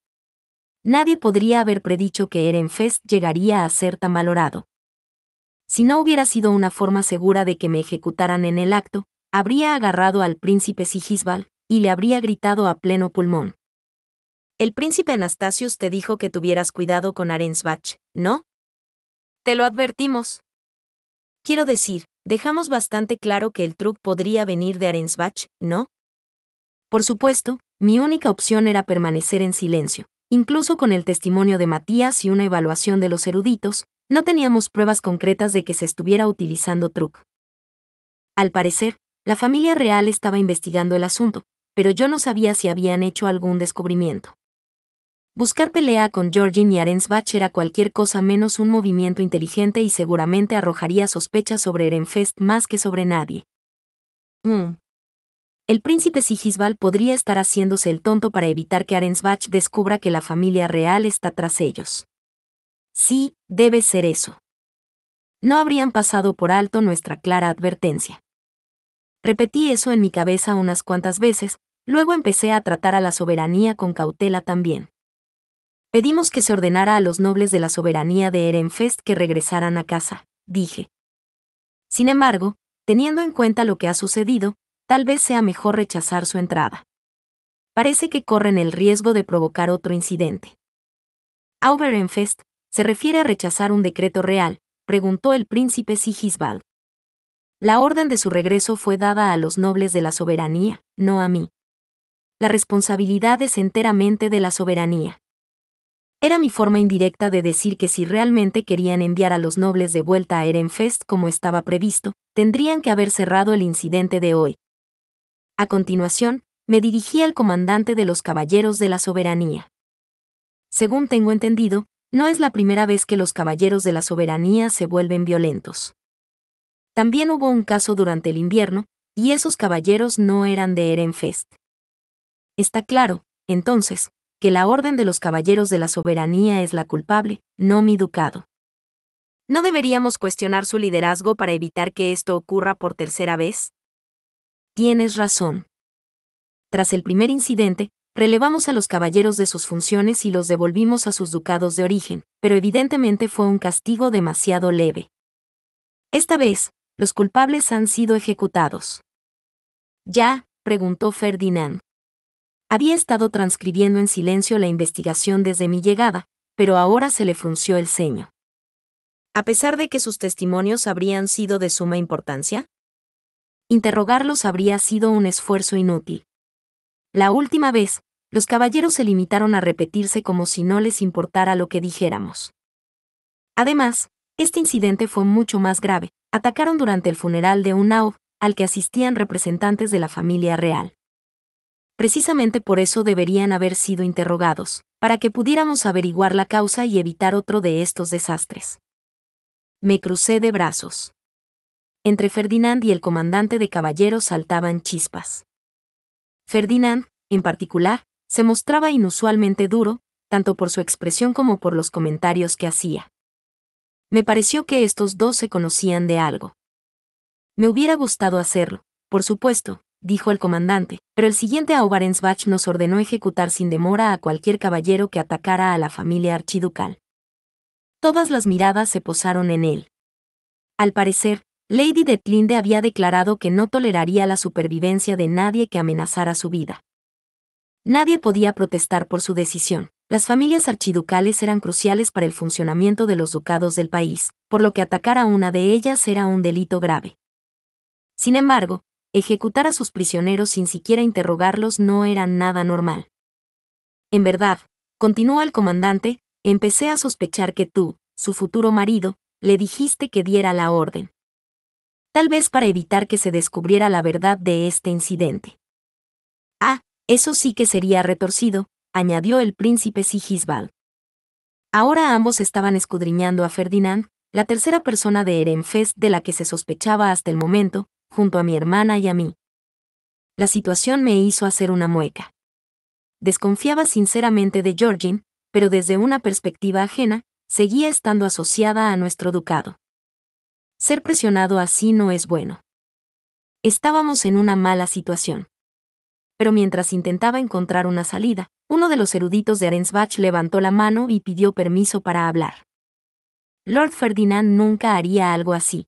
Nadie podría haber predicho que Ehrenfest llegaría a ser tan valorado. Si no hubiera sido una forma segura de que me ejecutaran en el acto, habría agarrado al príncipe Sigisbald y le habría gritado a pleno pulmón. El príncipe Anastasius te dijo que tuvieras cuidado con Arensbach, ¿no? Te lo advertimos. Quiero decir, dejamos bastante claro que el truc podría venir de Arensbach, ¿no? Por supuesto, mi única opción era permanecer en silencio. Incluso con el testimonio de Matías y una evaluación de los eruditos, no teníamos pruebas concretas de que se estuviera utilizando truc. Al parecer, la familia real estaba investigando el asunto, pero yo no sabía si habían hecho algún descubrimiento. Buscar pelea con Georgine y Arensbach era cualquier cosa menos un movimiento inteligente y seguramente arrojaría sospechas sobre Ehrenfest más que sobre nadie. El príncipe Sigisbald podría estar haciéndose el tonto para evitar que Arensbach descubra que la familia real está tras ellos. Sí, debe ser eso. No habrían pasado por alto nuestra clara advertencia. Repetí eso en mi cabeza unas cuantas veces, luego empecé a tratar a la soberanía con cautela también. Pedimos que se ordenara a los nobles de la soberanía de Ehrenfest que regresaran a casa, dije. Sin embargo, teniendo en cuenta lo que ha sucedido, tal vez sea mejor rechazar su entrada. Parece que corren el riesgo de provocar otro incidente. ¿A Ehrenfest se refiere a rechazar un decreto real?, preguntó el príncipe Sigisbald. La orden de su regreso fue dada a los nobles de la soberanía, no a mí. La responsabilidad es enteramente de la soberanía. Era mi forma indirecta de decir que si realmente querían enviar a los nobles de vuelta a Ehrenfest como estaba previsto, tendrían que haber cerrado el incidente de hoy. A continuación, me dirigí al comandante de los caballeros de la soberanía. Según tengo entendido, no es la primera vez que los caballeros de la soberanía se vuelven violentos. También hubo un caso durante el invierno, y esos caballeros no eran de Ehrenfest. Está claro, entonces, que la orden de los caballeros de la soberanía es la culpable, no mi ducado. ¿No deberíamos cuestionar su liderazgo para evitar que esto ocurra por tercera vez? Tienes razón. Tras el primer incidente, relevamos a los caballeros de sus funciones y los devolvimos a sus ducados de origen, pero evidentemente fue un castigo demasiado leve. Esta vez, los culpables han sido ejecutados. ¿Ya?, preguntó Ferdinand. Había estado transcribiendo en silencio la investigación desde mi llegada, pero ahora se le frunció el ceño. ¿A pesar de que sus testimonios habrían sido de suma importancia? Interrogarlos habría sido un esfuerzo inútil. La última vez, los caballeros se limitaron a repetirse como si no les importara lo que dijéramos. Además, este incidente fue mucho más grave. Atacaron durante el funeral de un Aub, al que asistían representantes de la familia real. Precisamente por eso deberían haber sido interrogados, para que pudiéramos averiguar la causa y evitar otro de estos desastres. Me crucé de brazos. Entre Ferdinand y el comandante de caballeros saltaban chispas. Ferdinand, en particular, se mostraba inusualmente duro, tanto por su expresión como por los comentarios que hacía. Me pareció que estos dos se conocían de algo. Me hubiera gustado hacerlo, por supuesto, dijo el comandante, pero el siguiente Arensbach nos ordenó ejecutar sin demora a cualquier caballero que atacara a la familia archiducal. Todas las miradas se posaron en él. Al parecer, Lady Detlinde había declarado que no toleraría la supervivencia de nadie que amenazara su vida. Nadie podía protestar por su decisión. Las familias archiducales eran cruciales para el funcionamiento de los ducados del país, por lo que atacar a una de ellas era un delito grave. Sin embargo, ejecutar a sus prisioneros sin siquiera interrogarlos no era nada normal. En verdad, continuó el comandante, empecé a sospechar que tú, su futuro marido, le dijiste que diera la orden. Tal vez para evitar que se descubriera la verdad de este incidente. Ah, eso sí que sería retorcido, añadió el príncipe Sigisbald. Ahora ambos estaban escudriñando a Ferdinand, la tercera persona de Ehrenfest de la que se sospechaba hasta el momento, junto a mi hermana y a mí. La situación me hizo hacer una mueca. Desconfiaba sinceramente de Georgine, pero desde una perspectiva ajena, seguía estando asociada a nuestro ducado. Ser presionado así no es bueno. Estábamos en una mala situación. Pero mientras intentaba encontrar una salida, uno de los eruditos de Arensbach levantó la mano y pidió permiso para hablar. Lord Ferdinand nunca haría algo así.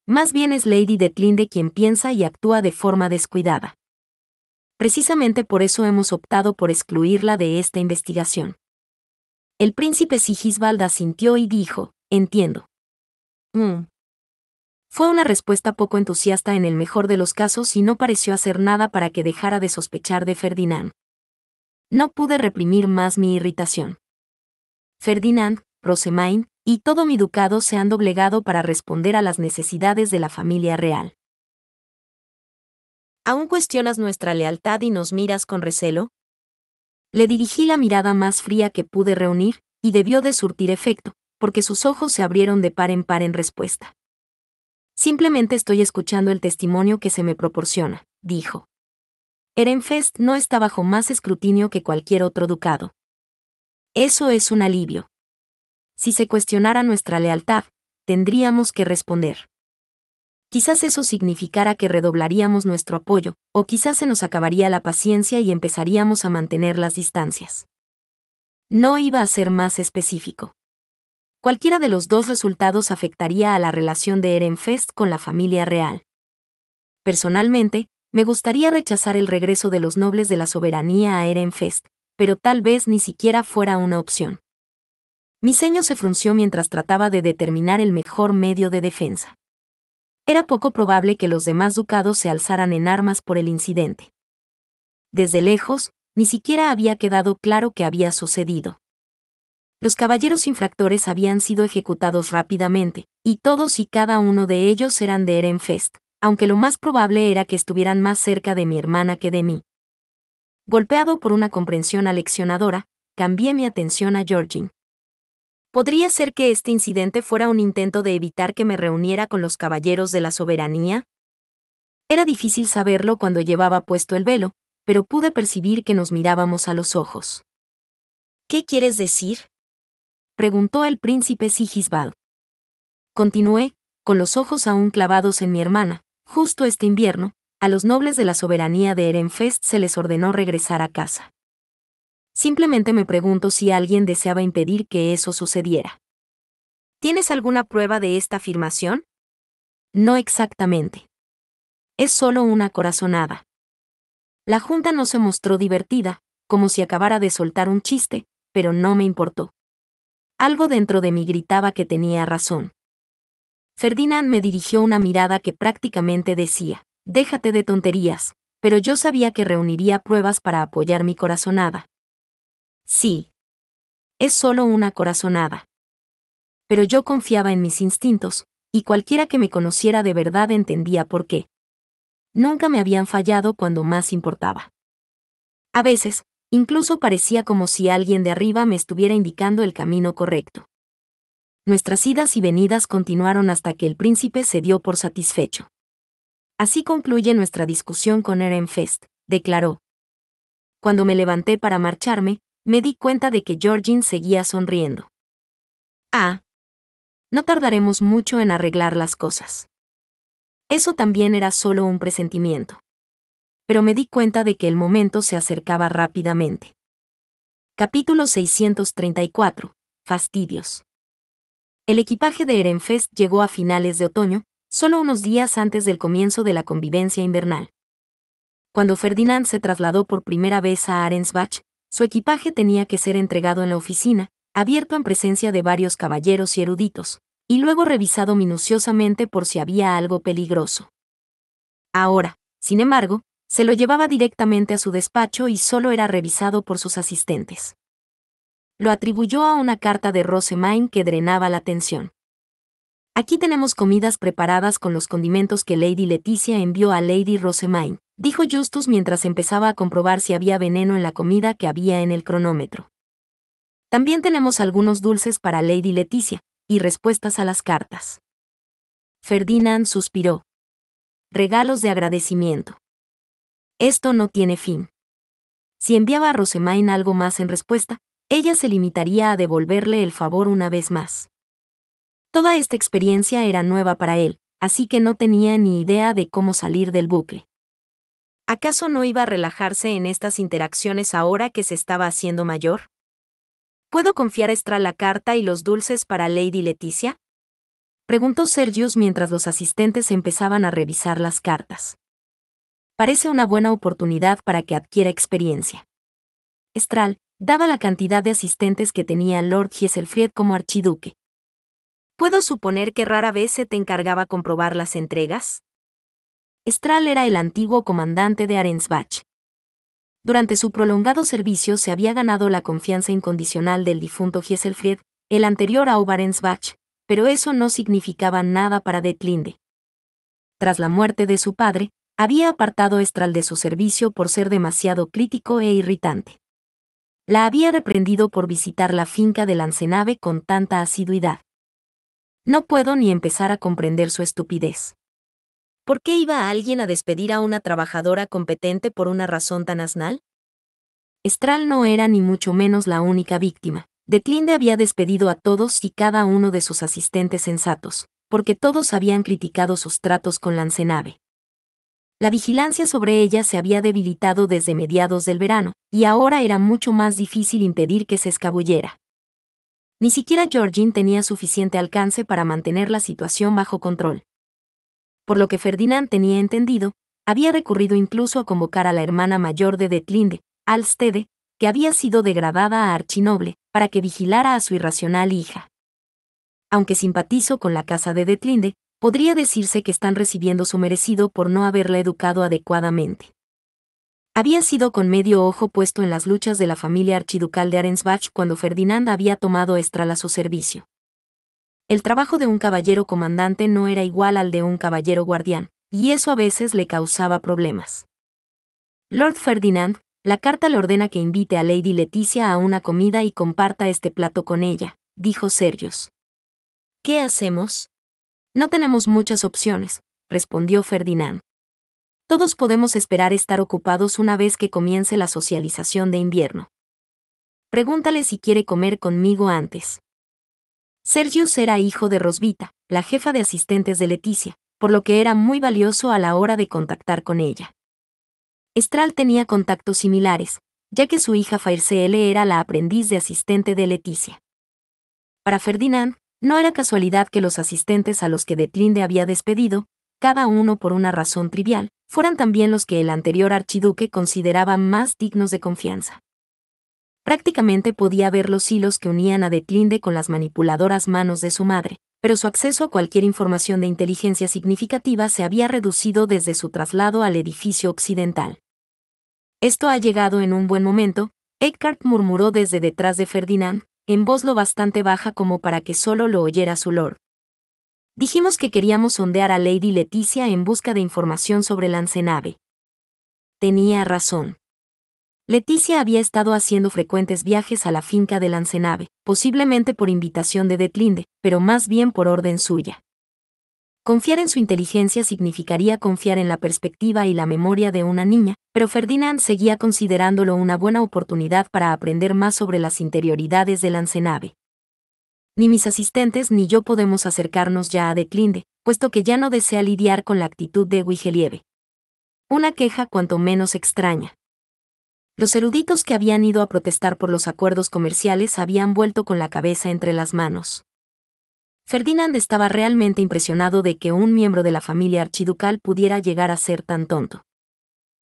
Más bien es Lady Detlinde quien piensa y actúa de forma descuidada. Precisamente por eso hemos optado por excluirla de esta investigación. El príncipe Sigisbald asintió y dijo, entiendo. Fue una respuesta poco entusiasta en el mejor de los casos y no pareció hacer nada para que dejara de sospechar de Ferdinand. No pude reprimir más mi irritación. Ferdinand, Rosemain y todo mi ducado se han doblegado para responder a las necesidades de la familia real. ¿Aún cuestionas nuestra lealtad y nos miras con recelo? Le dirigí la mirada más fría que pude reunir, y debió de surtir efecto, porque sus ojos se abrieron de par en respuesta. Simplemente estoy escuchando el testimonio que se me proporciona, dijo. Ehrenfest no está bajo más escrutinio que cualquier otro ducado. Eso es un alivio. Si se cuestionara nuestra lealtad, tendríamos que responder. Quizás eso significara que redoblaríamos nuestro apoyo, o quizás se nos acabaría la paciencia y empezaríamos a mantener las distancias. No iba a ser más específico. Cualquiera de los dos resultados afectaría a la relación de Ehrenfest con la familia real. Personalmente, me gustaría rechazar el regreso de los nobles de la soberanía a Ehrenfest, pero tal vez ni siquiera fuera una opción. Mi ceño se frunció mientras trataba de determinar el mejor medio de defensa. Era poco probable que los demás ducados se alzaran en armas por el incidente. Desde lejos, ni siquiera había quedado claro qué había sucedido. Los caballeros infractores habían sido ejecutados rápidamente, y todos y cada uno de ellos eran de Ehrenfest, aunque lo más probable era que estuvieran más cerca de mi hermana que de mí. Golpeado por una comprensión aleccionadora, cambié mi atención a Georgine. ¿Podría ser que este incidente fuera un intento de evitar que me reuniera con los caballeros de la soberanía? Era difícil saberlo cuando llevaba puesto el velo, pero pude percibir que nos mirábamos a los ojos. ¿Qué quieres decir?, preguntó el príncipe Sigisbald. Continué, con los ojos aún clavados en mi hermana. Justo este invierno, a los nobles de la soberanía de Ehrenfest se les ordenó regresar a casa. Simplemente me pregunto si alguien deseaba impedir que eso sucediera. ¿Tienes alguna prueba de esta afirmación? No exactamente. Es solo una corazonada. La junta no se mostró divertida, como si acabara de soltar un chiste, pero no me importó. Algo dentro de mí gritaba que tenía razón. Ferdinand me dirigió una mirada que prácticamente decía, déjate de tonterías, pero yo sabía que reuniría pruebas para apoyar mi corazonada. Sí. Es solo una corazonada. Pero yo confiaba en mis instintos, y cualquiera que me conociera de verdad entendía por qué. Nunca me habían fallado cuando más importaba. A veces, incluso parecía como si alguien de arriba me estuviera indicando el camino correcto. Nuestras idas y venidas continuaron hasta que el príncipe se dio por satisfecho. Así concluye nuestra discusión con Ehrenfest, declaró. Cuando me levanté para marcharme, me di cuenta de que Georgine seguía sonriendo. Ah. No tardaremos mucho en arreglar las cosas. Eso también era solo un presentimiento. Pero me di cuenta de que el momento se acercaba rápidamente. Capítulo 634. Fastidios. El equipaje de Ehrenfest llegó a finales de otoño, solo unos días antes del comienzo de la convivencia invernal. Cuando Ferdinand se trasladó por primera vez a Arensbach, su equipaje tenía que ser entregado en la oficina, abierto en presencia de varios caballeros y eruditos, y luego revisado minuciosamente por si había algo peligroso. Ahora, sin embargo, se lo llevaba directamente a su despacho y solo era revisado por sus asistentes. Lo atribuyó a una carta de Rosemain que drenaba la tensión. Aquí tenemos comidas preparadas con los condimentos que Lady Leticia envió a Lady Rosamine, dijo Justus mientras empezaba a comprobar si había veneno en la comida que había en el cronómetro. También tenemos algunos dulces para Lady Leticia, y respuestas a las cartas. Ferdinand suspiró. Regalos de agradecimiento. Esto no tiene fin. Si enviaba a Rosamine algo más en respuesta, ella se limitaría a devolverle el favor una vez más. Toda esta experiencia era nueva para él, así que no tenía ni idea de cómo salir del bucle. ¿Acaso no iba a relajarse en estas interacciones ahora que se estaba haciendo mayor? ¿Puedo confiar a Estral la carta y los dulces para Lady Leticia? Preguntó Sergius mientras los asistentes empezaban a revisar las cartas. Parece una buena oportunidad para que adquiera experiencia. Estral, dada la cantidad de asistentes que tenía Lord Hieselfried como archiduque. ¿Puedo suponer que rara vez se te encargaba comprobar las entregas? Estral era el antiguo comandante de Arensbach. Durante su prolongado servicio se había ganado la confianza incondicional del difunto Hieselfried, el anterior a Arensbach, pero eso no significaba nada para Detlinde. Tras la muerte de su padre, había apartado a Estral de su servicio por ser demasiado crítico e irritante. La había reprendido por visitar la finca de Lancenave con tanta asiduidad. No puedo ni empezar a comprender su estupidez. ¿Por qué iba alguien a despedir a una trabajadora competente por una razón tan asnal? Estral no era ni mucho menos la única víctima. Detlinde había despedido a todos y cada uno de sus asistentes sensatos, porque todos habían criticado sus tratos con Lancenave. La vigilancia sobre ella se había debilitado desde mediados del verano, y ahora era mucho más difícil impedir que se escabullera. Ni siquiera Georgine tenía suficiente alcance para mantener la situación bajo control. Por lo que Ferdinand tenía entendido, había recurrido incluso a convocar a la hermana mayor de Detlinde, Alstede, que había sido degradada a archinoble, para que vigilara a su irracional hija. Aunque simpatizo con la casa de Detlinde, podría decirse que están recibiendo su merecido por no haberla educado adecuadamente. Había sido con medio ojo puesto en las luchas de la familia archiducal de Arensbach cuando Ferdinand había tomado a Estral a su servicio. El trabajo de un caballero comandante no era igual al de un caballero guardián, y eso a veces le causaba problemas. Lord Ferdinand, la carta le ordena que invite a Lady Leticia a una comida y comparta este plato con ella, dijo Sergius. ¿Qué hacemos? No tenemos muchas opciones, respondió Ferdinand. Todos podemos esperar estar ocupados una vez que comience la socialización de invierno. Pregúntale si quiere comer conmigo antes. Sergius era hijo de Rosvita, la jefa de asistentes de Leticia, por lo que era muy valioso a la hora de contactar con ella. Estral tenía contactos similares, ya que su hija Fairseele era la aprendiz de asistente de Leticia. Para Ferdinand, no era casualidad que los asistentes a los que Detlinde había despedido, cada uno por una razón trivial, fueran también los que el anterior archiduque consideraba más dignos de confianza. Prácticamente podía ver los hilos que unían a Detlinde con las manipuladoras manos de su madre, pero su acceso a cualquier información de inteligencia significativa se había reducido desde su traslado al edificio occidental. Esto ha llegado en un buen momento, Eckhart murmuró desde detrás de Ferdinand, en voz lo bastante baja como para que solo lo oyera su lord. Dijimos que queríamos sondear a Lady Leticia en busca de información sobre Lancenave. Tenía razón. Leticia había estado haciendo frecuentes viajes a la finca de Lancenave, posiblemente por invitación de Detlinde, pero más bien por orden suya. Confiar en su inteligencia significaría confiar en la perspectiva y la memoria de una niña, pero Ferdinand seguía considerándolo una buena oportunidad para aprender más sobre las interioridades de Lancenave. Ni mis asistentes ni yo podemos acercarnos ya a Detlinde, puesto que ya no desea lidiar con la actitud de Wigelieve. Una queja cuanto menos extraña. Los eruditos que habían ido a protestar por los acuerdos comerciales habían vuelto con la cabeza entre las manos. Ferdinand estaba realmente impresionado de que un miembro de la familia archiducal pudiera llegar a ser tan tonto.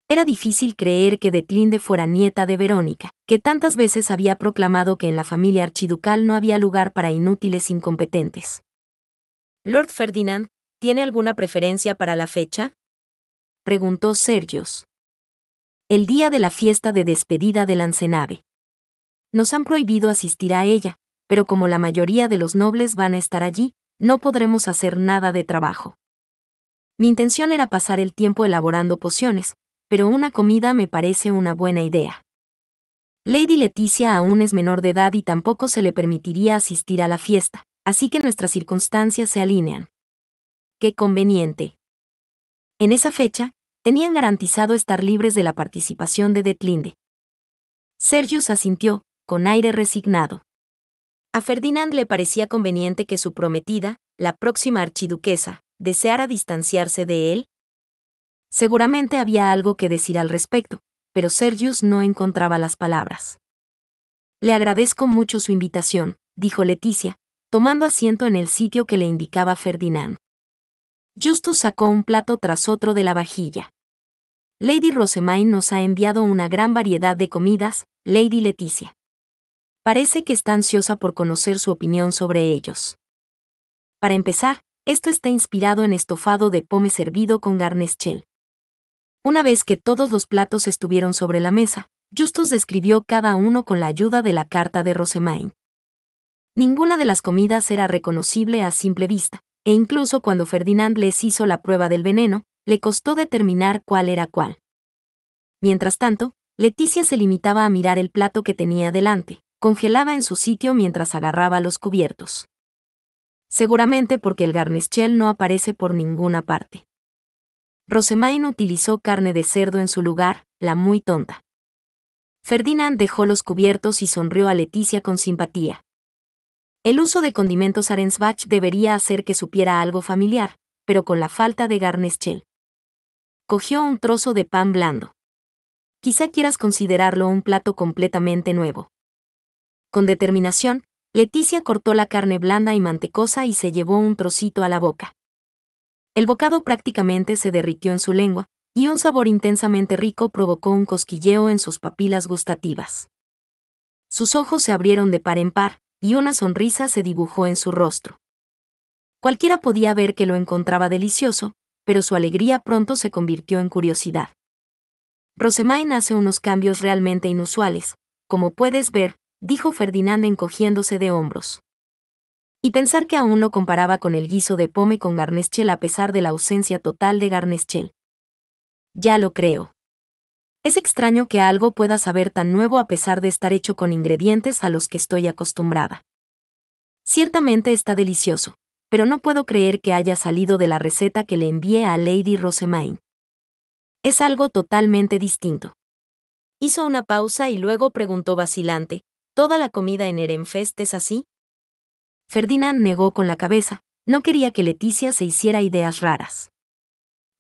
Era difícil creer que Detlinde fuera nieta de Verónica, que tantas veces había proclamado que en la familia archiducal no había lugar para inútiles incompetentes. «Lord Ferdinand, ¿tiene alguna preferencia para la fecha?», preguntó Sergius. «El día de la fiesta de despedida de Lancenave. Nos han prohibido asistir a ella, pero como la mayoría de los nobles van a estar allí, no podremos hacer nada de trabajo. Mi intención era pasar el tiempo elaborando pociones, pero una comida me parece una buena idea. Lady Leticia aún es menor de edad y tampoco se le permitiría asistir a la fiesta, así que nuestras circunstancias se alinean. ¡Qué conveniente! En esa fecha, tenían garantizado estar libres de la participación de Detlinde. Sergius asintió, con aire resignado. A Ferdinand le parecía conveniente que su prometida, la próxima archiduquesa, deseara distanciarse de él. Seguramente había algo que decir al respecto, pero Sergius no encontraba las palabras. Le agradezco mucho su invitación, dijo Leticia, tomando asiento en el sitio que le indicaba Ferdinand. Justus sacó un plato tras otro de la vajilla. Lady Rosemaine nos ha enviado una gran variedad de comidas, Lady Leticia. Parece que está ansiosa por conocer su opinión sobre ellos. Para empezar, esto está inspirado en estofado de pome servido con garneschel. Una vez que todos los platos estuvieron sobre la mesa, Justus describió cada uno con la ayuda de la carta de Rosemaine. Ninguna de las comidas era reconocible a simple vista, e incluso cuando Ferdinand les hizo la prueba del veneno, le costó determinar cuál era cuál. Mientras tanto, Leticia se limitaba a mirar el plato que tenía delante, congelada en su sitio mientras agarraba los cubiertos. Seguramente porque el garneschel no aparece por ninguna parte. Rosemaine utilizó carne de cerdo en su lugar, la muy tonta. Ferdinand dejó los cubiertos y sonrió a Leticia con simpatía. El uso de condimentos Arensbach debería hacer que supiera algo familiar, pero con la falta de garneschel. Cogió un trozo de pan blando. Quizá quieras considerarlo un plato completamente nuevo. Con determinación, Leticia cortó la carne blanda y mantecosa y se llevó un trocito a la boca. El bocado prácticamente se derritió en su lengua, y un sabor intensamente rico provocó un cosquilleo en sus papilas gustativas. Sus ojos se abrieron de par en par, y una sonrisa se dibujó en su rostro. Cualquiera podía ver que lo encontraba delicioso, pero su alegría pronto se convirtió en curiosidad. Rosemaine hace unos cambios realmente inusuales, como puedes ver, dijo Ferdinand encogiéndose de hombros. Y pensar que aún lo comparaba con el guiso de pome con garneschel a pesar de la ausencia total de garneschel. Ya lo creo. Es extraño que algo pueda saber tan nuevo a pesar de estar hecho con ingredientes a los que estoy acostumbrada. Ciertamente está delicioso, pero no puedo creer que haya salido de la receta que le envié a Lady Rosemaine. Es algo totalmente distinto. Hizo una pausa y luego preguntó vacilante, ¿toda la comida en Ehrenfest es así? Ferdinand negó con la cabeza, no quería que Leticia se hiciera ideas raras.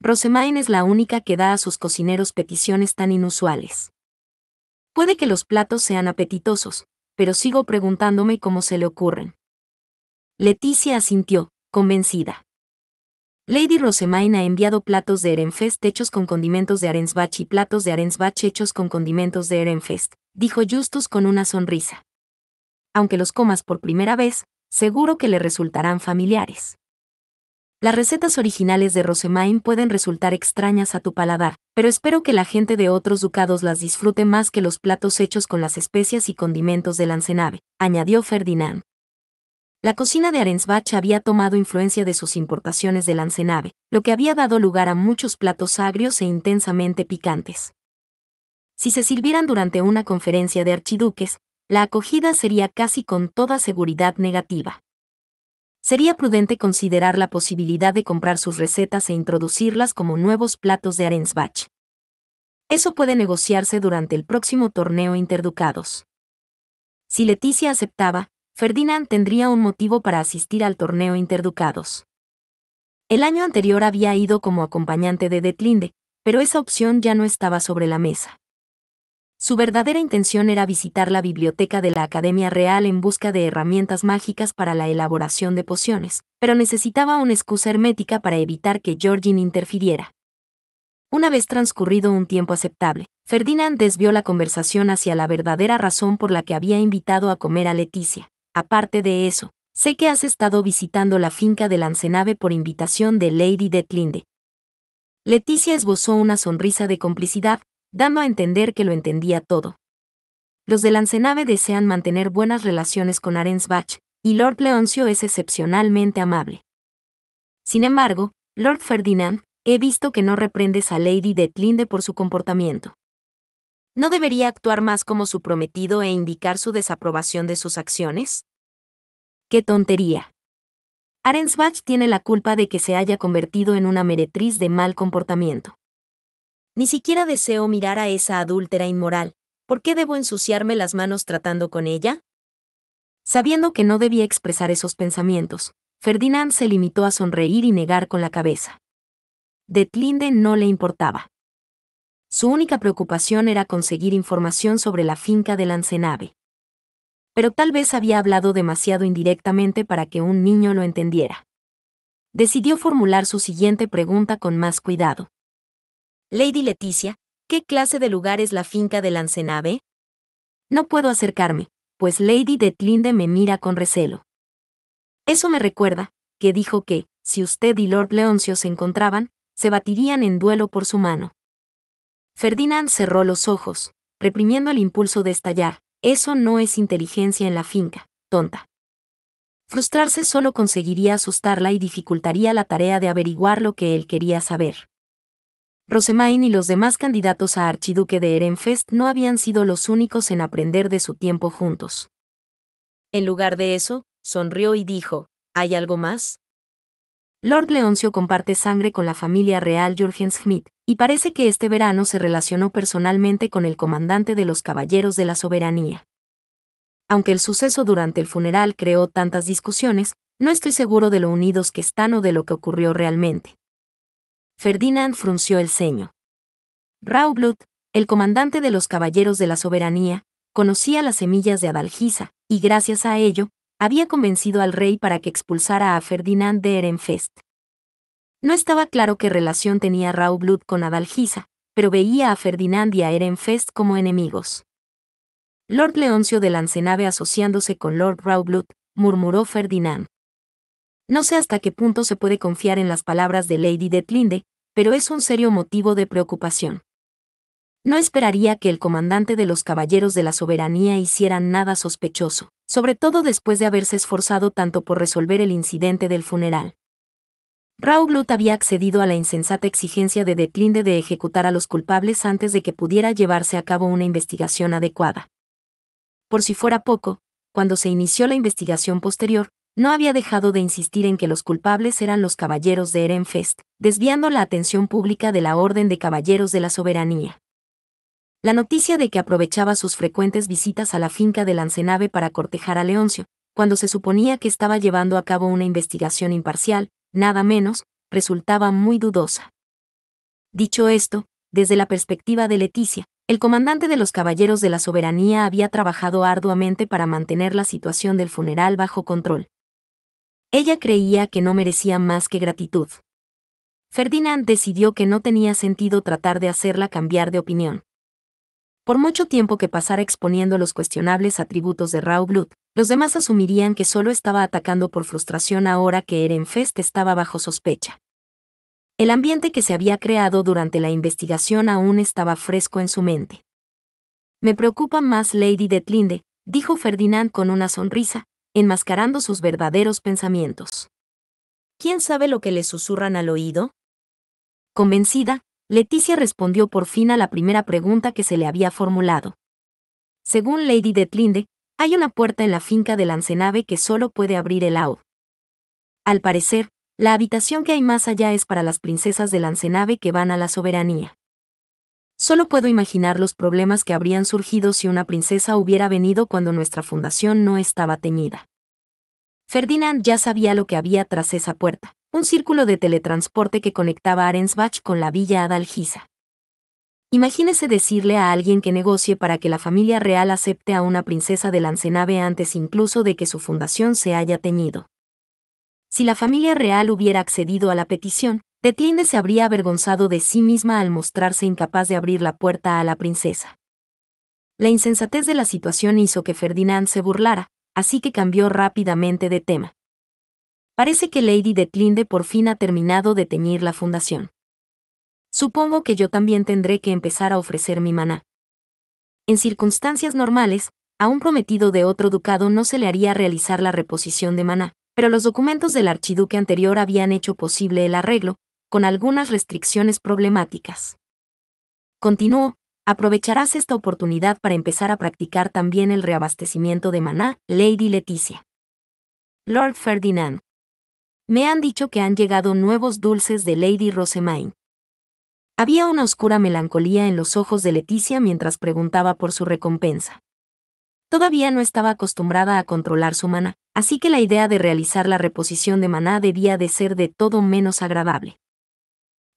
Rosemaine es la única que da a sus cocineros peticiones tan inusuales. Puede que los platos sean apetitosos, pero sigo preguntándome cómo se le ocurren. Leticia asintió, convencida. Lady Rosemaine ha enviado platos de Ehrenfest hechos con condimentos de Arensbach y platos de Arensbach hechos con condimentos de Ehrenfest, dijo Justus con una sonrisa. Aunque los comas por primera vez, seguro que le resultarán familiares. Las recetas originales de Rosemaine pueden resultar extrañas a tu paladar, pero espero que la gente de otros ducados las disfrute más que los platos hechos con las especias y condimentos de Lancenave, añadió Ferdinand. La cocina de Arensbach había tomado influencia de sus importaciones de Lancenave, lo que había dado lugar a muchos platos agrios e intensamente picantes. Si se sirvieran durante una conferencia de archiduques, la acogida sería casi con toda seguridad negativa. Sería prudente considerar la posibilidad de comprar sus recetas e introducirlas como nuevos platos de Arensbach. Eso puede negociarse durante el próximo torneo interducados. Si Leticia aceptaba, Ferdinand tendría un motivo para asistir al torneo interducados. El año anterior había ido como acompañante de Detlinde, pero esa opción ya no estaba sobre la mesa. Su verdadera intención era visitar la biblioteca de la Academia Real en busca de herramientas mágicas para la elaboración de pociones, pero necesitaba una excusa hermética para evitar que Georgine interfiriera. Una vez transcurrido un tiempo aceptable, Ferdinand desvió la conversación hacia la verdadera razón por la que había invitado a comer a Leticia. Aparte de eso, sé que has estado visitando la finca de Lancenave por invitación de Lady Detlinde. Leticia esbozó una sonrisa de complicidad, dando a entender que lo entendía todo. Los de Lancenave desean mantener buenas relaciones con Arensbach, y Lord Leoncio es excepcionalmente amable. Sin embargo, Lord Ferdinand, he visto que no reprendes a Lady Detlinde por su comportamiento. ¿No debería actuar más como su prometido e indicar su desaprobación de sus acciones? ¡Qué tontería! Arensbach tiene la culpa de que se haya convertido en una meretriz de mal comportamiento. Ni siquiera deseo mirar a esa adúltera inmoral. ¿Por qué debo ensuciarme las manos tratando con ella? Sabiendo que no debía expresar esos pensamientos, Ferdinand se limitó a sonreír y negar con la cabeza. Detlinde no le importaba. Su única preocupación era conseguir información sobre la finca de Lancenave. Pero tal vez había hablado demasiado indirectamente para que un niño lo entendiera. Decidió formular su siguiente pregunta con más cuidado. Lady Leticia, ¿qué clase de lugar es la finca de Lancenave? No puedo acercarme, pues Lady Detlinde me mira con recelo. Eso me recuerda, que dijo que, si usted y Lord Leoncio se encontraban, se batirían en duelo por su mano. Ferdinand cerró los ojos, reprimiendo el impulso de estallar. Eso no es inteligencia en la finca, tonta. Frustrarse solo conseguiría asustarla y dificultaría la tarea de averiguar lo que él quería saber. Rosemaine y los demás candidatos a archiduque de Ehrenfest no habían sido los únicos en aprender de su tiempo juntos. En lugar de eso, sonrió y dijo, ¿hay algo más? Lord Leoncio comparte sangre con la familia real Jürgen-Schmidt, y parece que este verano se relacionó personalmente con el comandante de los Caballeros de la Soberanía. Aunque el suceso durante el funeral creó tantas discusiones, no estoy seguro de lo unidos que están o de lo que ocurrió realmente. Ferdinand frunció el ceño. Raublut, el comandante de los Caballeros de la Soberanía, conocía las semillas de Adalgisa, y gracias a ello, había convencido al rey para que expulsara a Ferdinand de Ehrenfest. No estaba claro qué relación tenía Raublut con Adalgisa, pero veía a Ferdinand y a Ehrenfest como enemigos. Lord Leoncio de Lancenave asociándose con Lord Raublut, murmuró Ferdinand. No sé hasta qué punto se puede confiar en las palabras de Lady Detlinde, pero es un serio motivo de preocupación. No esperaría que el comandante de los Caballeros de la Soberanía hiciera nada sospechoso, sobre todo después de haberse esforzado tanto por resolver el incidente del funeral. Raublut había accedido a la insensata exigencia de Detlinde de ejecutar a los culpables antes de que pudiera llevarse a cabo una investigación adecuada. Por si fuera poco, cuando se inició la investigación posterior, no había dejado de insistir en que los culpables eran los Caballeros de Ehrenfest, desviando la atención pública de la Orden de Caballeros de la Soberanía. La noticia de que aprovechaba sus frecuentes visitas a la finca de Lancenave para cortejar a Leoncio, cuando se suponía que estaba llevando a cabo una investigación imparcial, nada menos, resultaba muy dudosa. Dicho esto, desde la perspectiva de Leticia, el comandante de los Caballeros de la Soberanía había trabajado arduamente para mantener la situación del funeral bajo control. Ella creía que no merecía más que gratitud. Ferdinand decidió que no tenía sentido tratar de hacerla cambiar de opinión. Por mucho tiempo que pasara exponiendo los cuestionables atributos de Raublut, los demás asumirían que solo estaba atacando por frustración ahora que Ehrenfest estaba bajo sospecha. El ambiente que se había creado durante la investigación aún estaba fresco en su mente. Me preocupa más Lady Detlinde, dijo Ferdinand con una sonrisa, enmascarando sus verdaderos pensamientos. ¿Quién sabe lo que le susurran al oído? Convencida, Leticia respondió por fin a la primera pregunta que se le había formulado. Según Lady Detlinde, hay una puerta en la finca de Lancenave que solo puede abrir el Aud. Al parecer, la habitación que hay más allá es para las princesas de Lancenave que van a la soberanía. Solo puedo imaginar los problemas que habrían surgido si una princesa hubiera venido cuando nuestra fundación no estaba teñida. Ferdinand ya sabía lo que había tras esa puerta, un círculo de teletransporte que conectaba Arensbach con la villa Adalgisa. Imagínese decirle a alguien que negocie para que la familia real acepte a una princesa de Lancenave antes incluso de que su fundación se haya teñido. Si la familia real hubiera accedido a la petición, Detlinde se habría avergonzado de sí misma al mostrarse incapaz de abrir la puerta a la princesa. La insensatez de la situación hizo que Ferdinand se burlara, así que cambió rápidamente de tema. Parece que Lady Detlinde por fin ha terminado de teñir la fundación. Supongo que yo también tendré que empezar a ofrecer mi maná. En circunstancias normales, A un prometido de otro ducado no se le haría realizar la reposición de maná, pero los documentos del archiduque anterior habían hecho posible el arreglo, con algunas restricciones problemáticas. Continuó: aprovecharás esta oportunidad para empezar a practicar también el reabastecimiento de maná, Lady Leticia. Lord Ferdinand. Me han dicho que han llegado nuevos dulces de Lady Rosemaine. Había una oscura melancolía en los ojos de Leticia mientras preguntaba por su recompensa. Todavía no estaba acostumbrada a controlar su maná, así que la idea de realizar la reposición de maná debía de ser de todo menos agradable.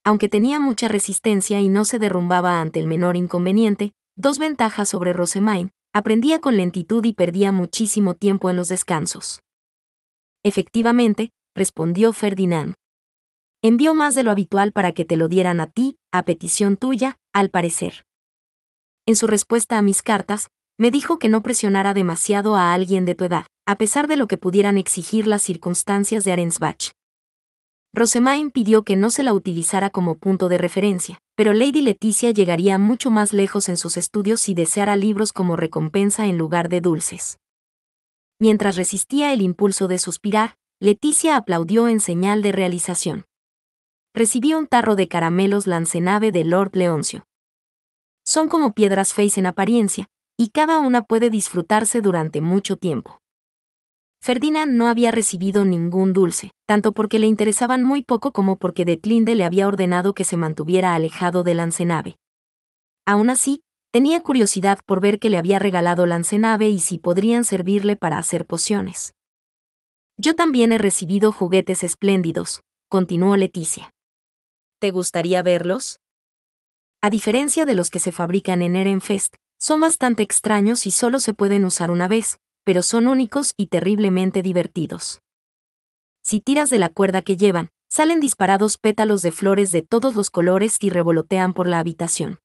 Aunque tenía mucha resistencia y no se derrumbaba ante el menor inconveniente, dos ventajas sobre Rosemaine: aprendía con lentitud y perdía muchísimo tiempo en los descansos. Efectivamente, respondió Ferdinand. Envió más de lo habitual para que te lo dieran a ti, a petición tuya, al parecer. En su respuesta a mis cartas, me dijo que no presionara demasiado a alguien de tu edad, a pesar de lo que pudieran exigir las circunstancias de Arensbach. Rosemaine pidió que no se la utilizara como punto de referencia, pero Lady Leticia llegaría mucho más lejos en sus estudios si deseara libros como recompensa en lugar de dulces. Mientras resistía el impulso de suspirar, Leticia aplaudió en señal de realización. Recibió un tarro de caramelos Lancenave de Lord Leoncio. Son como piedras Face en apariencia, y cada una puede disfrutarse durante mucho tiempo. Ferdinand no había recibido ningún dulce, tanto porque le interesaban muy poco como porque Detlinde le había ordenado que se mantuviera alejado de Lancenave. Aún así, tenía curiosidad por ver qué le había regalado Lancenave y si podrían servirle para hacer pociones. Yo también he recibido juguetes espléndidos, continuó Leticia. ¿Te gustaría verlos? A diferencia de los que se fabrican en Ehrenfest, son bastante extraños y solo se pueden usar una vez, pero son únicos y terriblemente divertidos. Si tiras de la cuerda que llevan, salen disparados pétalos de flores de todos los colores y revolotean por la habitación.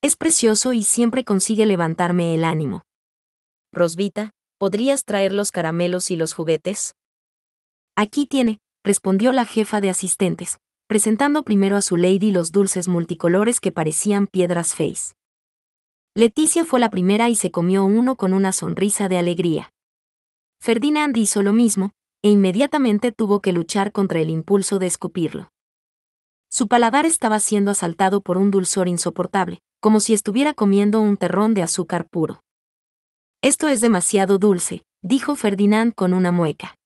Es precioso y siempre consigue levantarme el ánimo. Rosvita, ¿podrías traer los caramelos y los juguetes? Aquí tiene, respondió la jefa de asistentes, presentando primero a su lady los dulces multicolores que parecían piedras Face. Leticia fue la primera y se comió uno con una sonrisa de alegría. Ferdinand hizo lo mismo, e inmediatamente tuvo que luchar contra el impulso de escupirlo. Su paladar estaba siendo asaltado por un dulzor insoportable, como si estuviera comiendo un terrón de azúcar puro. Esto es demasiado dulce, dijo Ferdinand con una mueca.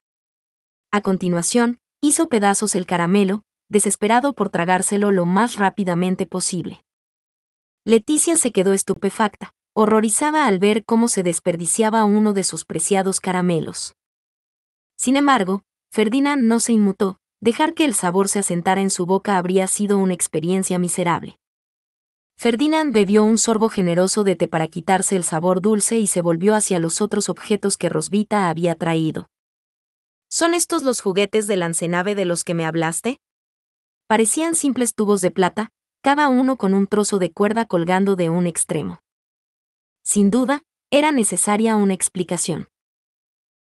A continuación, hizo pedazos el caramelo, desesperado por tragárselo lo más rápidamente posible. Leticia se quedó estupefacta, horrorizada al ver cómo se desperdiciaba uno de sus preciados caramelos. Sin embargo, Ferdinand no se inmutó. Dejar que el sabor se asentara en su boca habría sido una experiencia miserable. Ferdinand bebió un sorbo generoso de té para quitarse el sabor dulce y se volvió hacia los otros objetos que Rosvita había traído. ¿Son estos los juguetes de Lancenave de los que me hablaste? Parecían simples tubos de plata, cada uno con un trozo de cuerda colgando de un extremo. Sin duda, era necesaria una explicación.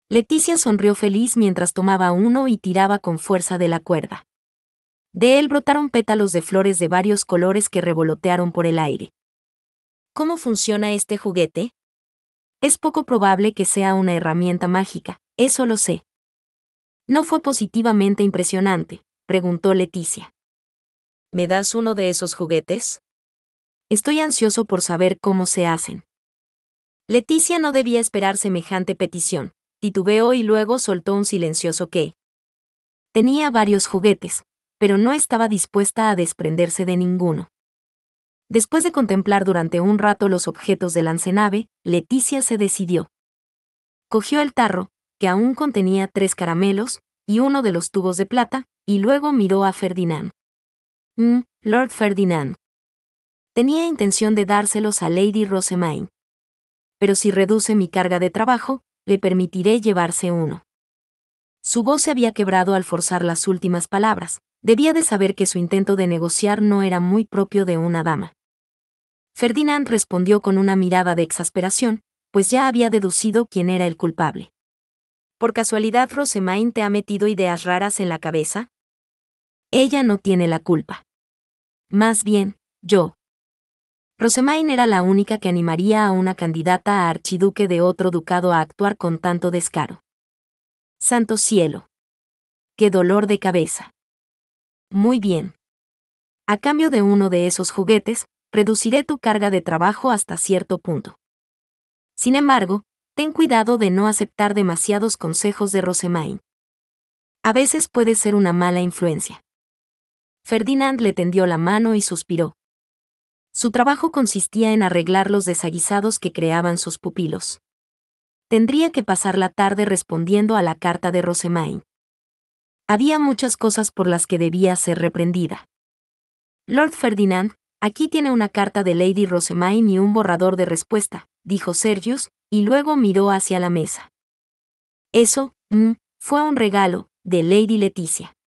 Leticia sonrió feliz mientras tomaba uno y tiraba con fuerza de la cuerda. De él brotaron pétalos de flores de varios colores que revolotearon por el aire. ¿Cómo funciona este juguete? Es poco probable que sea una herramienta mágica, eso lo sé. ¿No fue positivamente impresionante?, preguntó Leticia. ¿Me das uno de esos juguetes? Estoy ansioso por saber cómo se hacen. Leticia no debía esperar semejante petición. Titubeó y luego soltó un silencioso «¿qué?». Tenía varios juguetes, pero no estaba dispuesta a desprenderse de ninguno. Después de contemplar durante un rato los objetos de Lancenave, Leticia se decidió. Cogió el tarro, que aún contenía 3 caramelos, y uno de los tubos de plata, y luego miró a Ferdinand. Lord Ferdinand. Tenía intención de dárselos a Lady Rosemaine. Pero si reduce mi carga de trabajo, le permitiré llevarse uno. Su voz se había quebrado al forzar las últimas palabras. Debía de saber que su intento de negociar no era muy propio de una dama. Ferdinand respondió con una mirada de exasperación, pues ya había deducido quién era el culpable. ¿Por casualidad Rosemaine te ha metido ideas raras en la cabeza? Ella no tiene la culpa. Más bien, yo. Rosemaine era la única que animaría a una candidata a archiduque de otro ducado a actuar con tanto descaro. ¡Santo cielo! ¡Qué dolor de cabeza! Muy bien. A cambio de uno de esos juguetes, reduciré tu carga de trabajo hasta cierto punto. Sin embargo, ten cuidado de no aceptar demasiados consejos de Rosemaine. A veces puede ser una mala influencia. Ferdinand le tendió la mano y suspiró. Su trabajo consistía en arreglar los desaguisados que creaban sus pupilos. Tendría que pasar la tarde respondiendo a la carta de Rosemaine. Había muchas cosas por las que debía ser reprendida. Lord Ferdinand, aquí tiene una carta de Lady Rosemaine y un borrador de respuesta, dijo Sergius, y luego miró hacia la mesa. Eso, fue un regalo, de Lady Leticia.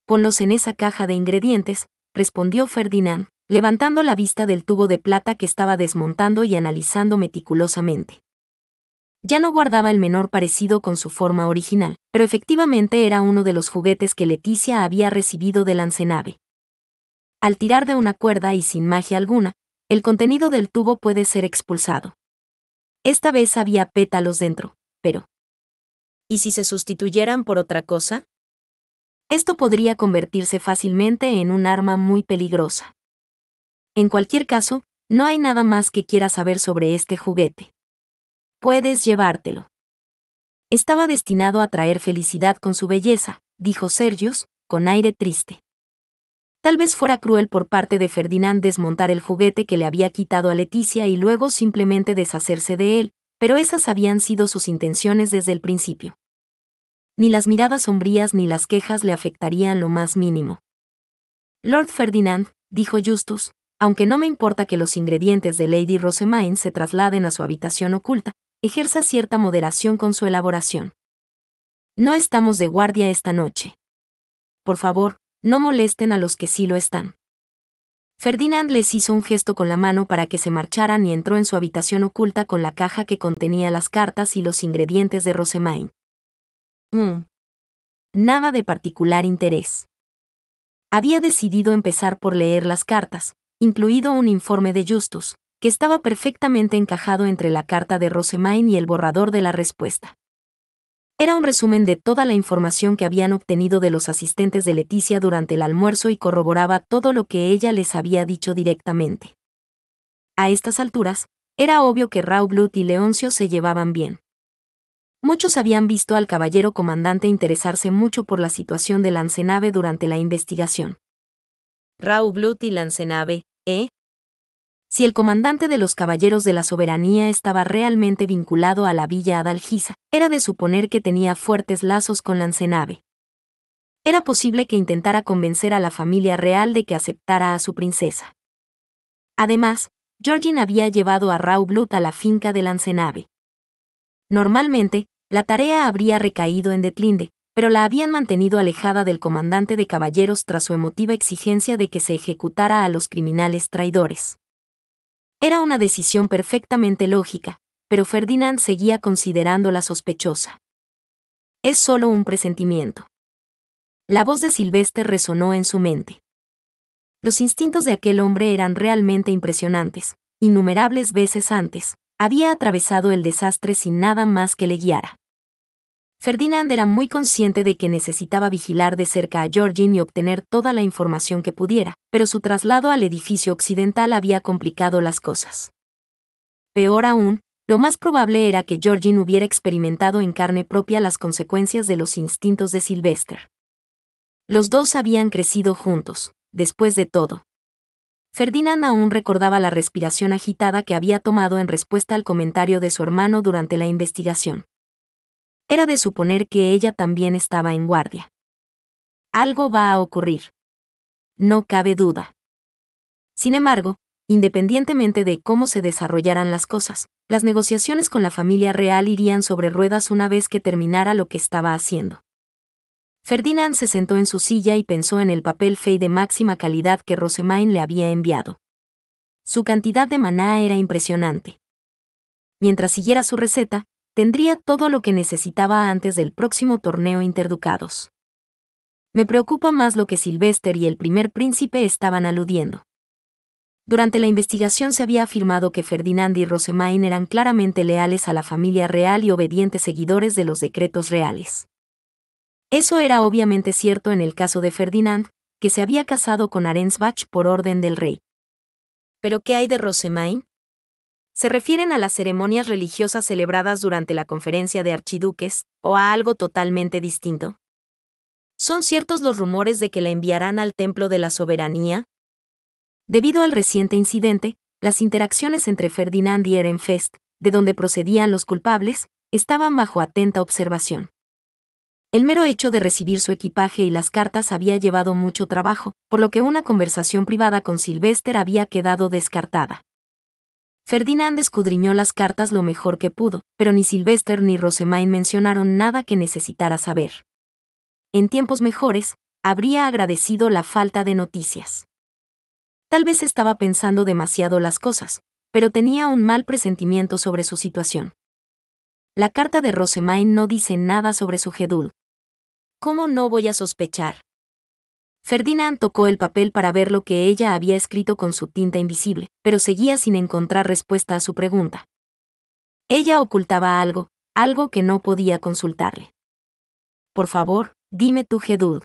Ponlos en esa caja de ingredientes, respondió Ferdinand, levantando la vista del tubo de plata que estaba desmontando y analizando meticulosamente. Ya no guardaba el menor parecido con su forma original, pero efectivamente era uno de los juguetes que Leticia había recibido de Lancenave. Al tirar de una cuerda y sin magia alguna, el contenido del tubo puede ser expulsado. Esta vez había pétalos dentro, pero ¿y si se sustituyeran por otra cosa? Esto podría convertirse fácilmente en un arma muy peligrosa. En cualquier caso, no hay nada más que quiera saber sobre este juguete. Puedes llevártelo. Estaba destinado a traer felicidad con su belleza, dijo Sergius, con aire triste. Tal vez fuera cruel por parte de Ferdinand desmontar el juguete que le había quitado a Leticia y luego simplemente deshacerse de él, pero esas habían sido sus intenciones desde el principio. Ni las miradas sombrías ni las quejas le afectarían lo más mínimo. Lord Ferdinand, dijo Justus, aunque no me importa que los ingredientes de Lady Rosemaine se trasladen a su habitación oculta, ejerza cierta moderación con su elaboración. No estamos de guardia esta noche. Por favor, no molesten a los que sí lo están. Ferdinand les hizo un gesto con la mano para que se marcharan y entró en su habitación oculta con la caja que contenía las cartas y los ingredientes de Rosemaine. Nada de particular interés. Había decidido empezar por leer las cartas, incluido un informe de Justus, que estaba perfectamente encajado entre la carta de Rosemaine y el borrador de la respuesta. Era un resumen de toda la información que habían obtenido de los asistentes de Leticia durante el almuerzo y corroboraba todo lo que ella les había dicho directamente. A estas alturas, era obvio que Raublut y Leoncio se llevaban bien. Muchos habían visto al caballero comandante interesarse mucho por la situación de Lancenave durante la investigación. Raublut y Lancenave, ¿eh? Si el comandante de los Caballeros de la Soberanía estaba realmente vinculado a la Villa Adalgisa, era de suponer que tenía fuertes lazos con Lancenave. Era posible que intentara convencer a la familia real de que aceptara a su princesa. Además, Georgin había llevado a Raublut a la finca de Lancenave. Normalmente, la tarea habría recaído en Detlinde, pero la habían mantenido alejada del comandante de caballeros tras su emotiva exigencia de que se ejecutara a los criminales traidores. Era una decisión perfectamente lógica, pero Ferdinand seguía considerándola sospechosa. Es solo un presentimiento. La voz de Sylvester resonó en su mente. Los instintos de aquel hombre eran realmente impresionantes. Innumerables veces antes, había atravesado el desastre sin nada más que le guiara. Ferdinand era muy consciente de que necesitaba vigilar de cerca a Georgin y obtener toda la información que pudiera, pero su traslado al edificio occidental había complicado las cosas. Peor aún, lo más probable era que Georgin hubiera experimentado en carne propia las consecuencias de los instintos de Sylvester. Los dos habían crecido juntos, después de todo. Ferdinand aún recordaba la respiración agitada que había tomado en respuesta al comentario de su hermano durante la investigación. Era de suponer que ella también estaba en guardia. Algo va a ocurrir. No cabe duda. Sin embargo, independientemente de cómo se desarrollaran las cosas, las negociaciones con la familia real irían sobre ruedas una vez que terminara lo que estaba haciendo. Ferdinand se sentó en su silla y pensó en el papel fey de máxima calidad que Rosemaine le había enviado. Su cantidad de maná era impresionante. Mientras siguiera su receta, tendría todo lo que necesitaba antes del próximo torneo interducados. Me preocupa más lo que Sylvester y el primer príncipe estaban aludiendo. Durante la investigación se había afirmado que Ferdinand y Rosemaine eran claramente leales a la familia real y obedientes seguidores de los decretos reales. Eso era obviamente cierto en el caso de Ferdinand, que se había casado con Arensbach por orden del rey. ¿Pero qué hay de Rosemaine? ¿Se refieren a las ceremonias religiosas celebradas durante la conferencia de archiduques, o a algo totalmente distinto? ¿Son ciertos los rumores de que la enviarán al Templo de la Soberanía? Debido al reciente incidente, las interacciones entre Ferdinand y Ehrenfest, de donde procedían los culpables, estaban bajo atenta observación. El mero hecho de recibir su equipaje y las cartas había llevado mucho trabajo, por lo que una conversación privada con Sylvester había quedado descartada. Ferdinand escudriñó las cartas lo mejor que pudo, pero ni Sylvester ni Rosemaine mencionaron nada que necesitara saber. En tiempos mejores, habría agradecido la falta de noticias. Tal vez estaba pensando demasiado las cosas, pero tenía un mal presentimiento sobre su situación. La carta de Rosemaine no dice nada sobre su Gedul. ¿Cómo no voy a sospechar? Ferdinand tocó el papel para ver lo que ella había escrito con su tinta invisible, pero seguía sin encontrar respuesta a su pregunta. Ella ocultaba algo que no podía consultarle. Por favor, dime tu Gedul.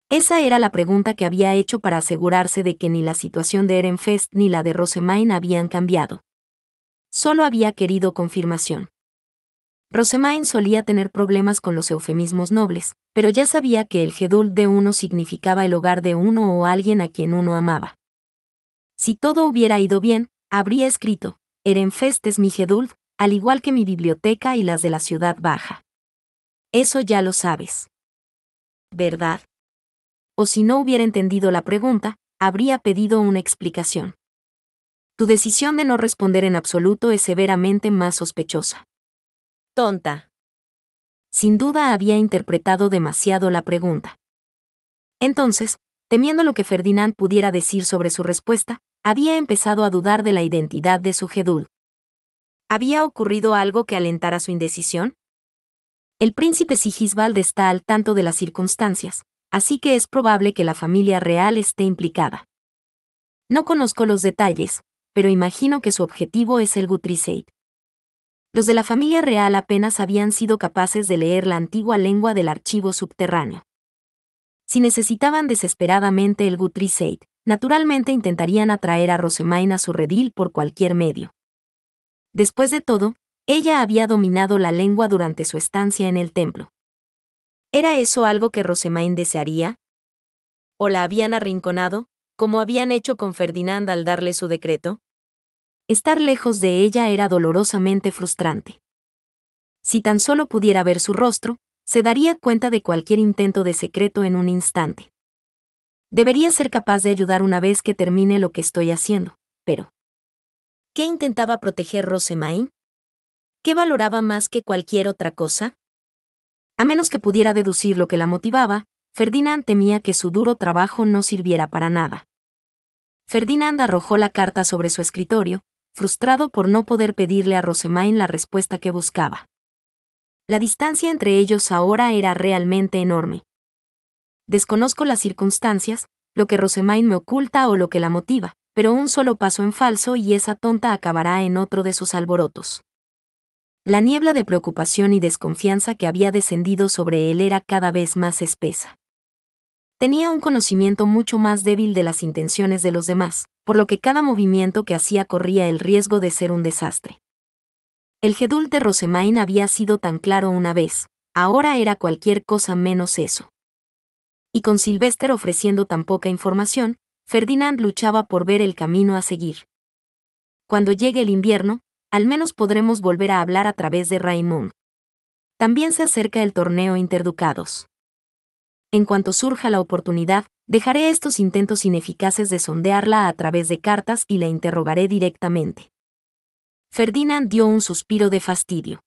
Esa era la pregunta que había hecho para asegurarse de que ni la situación de Ehrenfest ni la de Rosemaine habían cambiado. Solo había querido confirmación. Rosemaine solía tener problemas con los eufemismos nobles, pero ya sabía que el Gedul de uno significaba el hogar de uno o alguien a quien uno amaba. Si todo hubiera ido bien, habría escrito, Ehrenfest es mi Gedul, al igual que mi biblioteca y las de la ciudad baja. Eso ya lo sabes. ¿Verdad? O si no hubiera entendido la pregunta, habría pedido una explicación. Tu decisión de no responder en absoluto es severamente más sospechosa. Tonta. Sin duda había interpretado demasiado la pregunta. Entonces, temiendo lo que Ferdinand pudiera decir sobre su respuesta, había empezado a dudar de la identidad de su Gedul. ¿Había ocurrido algo que alentara su indecisión? El príncipe Sigisbald está al tanto de las circunstancias, así que es probable que la familia real esté implicada. No conozco los detalles, pero imagino que su objetivo es el Guthrieseid. Los de la familia real apenas habían sido capaces de leer la antigua lengua del archivo subterráneo. Si necesitaban desesperadamente el Guthrieseid, naturalmente intentarían atraer a Rosemaine a su redil por cualquier medio. Después de todo, ella había dominado la lengua durante su estancia en el templo. ¿Era eso algo que Rosemaine desearía? ¿O la habían arrinconado, como habían hecho con Ferdinand al darle su decreto? Estar lejos de ella era dolorosamente frustrante. Si tan solo pudiera ver su rostro, se daría cuenta de cualquier intento de secreto en un instante. Debería ser capaz de ayudar una vez que termine lo que estoy haciendo, pero ¿qué intentaba proteger Rosemaine? ¿Qué valoraba más que cualquier otra cosa? A menos que pudiera deducir lo que la motivaba, Ferdinand temía que su duro trabajo no sirviera para nada. Ferdinand arrojó la carta sobre su escritorio, frustrado por no poder pedirle a Rosemaine la respuesta que buscaba. La distancia entre ellos ahora era realmente enorme. Desconozco las circunstancias, lo que Rosemaine me oculta o lo que la motiva, pero un solo paso en falso y esa tonta acabará en otro de sus alborotos. La niebla de preocupación y desconfianza que había descendido sobre él era cada vez más espesa. Tenía un conocimiento mucho más débil de las intenciones de los demás, por lo que cada movimiento que hacía corría el riesgo de ser un desastre. El Gedul de Rosemaine había sido tan claro una vez, ahora era cualquier cosa menos eso. Y con Sylvester ofreciendo tan poca información, Ferdinand luchaba por ver el camino a seguir. Cuando llegue el invierno, al menos podremos volver a hablar a través de Raimund. También se acerca el torneo interducados. En cuanto surja la oportunidad, dejaré estos intentos ineficaces de sondearla a través de cartas y la interrogaré directamente. Ferdinand dio un suspiro de fastidio.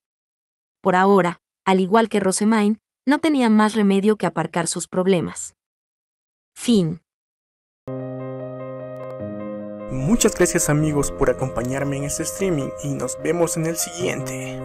Por ahora, al igual que Rosemaine, no tenía más remedio que aparcar sus problemas. Fin. Muchas gracias amigos por acompañarme en este streaming y nos vemos en el siguiente.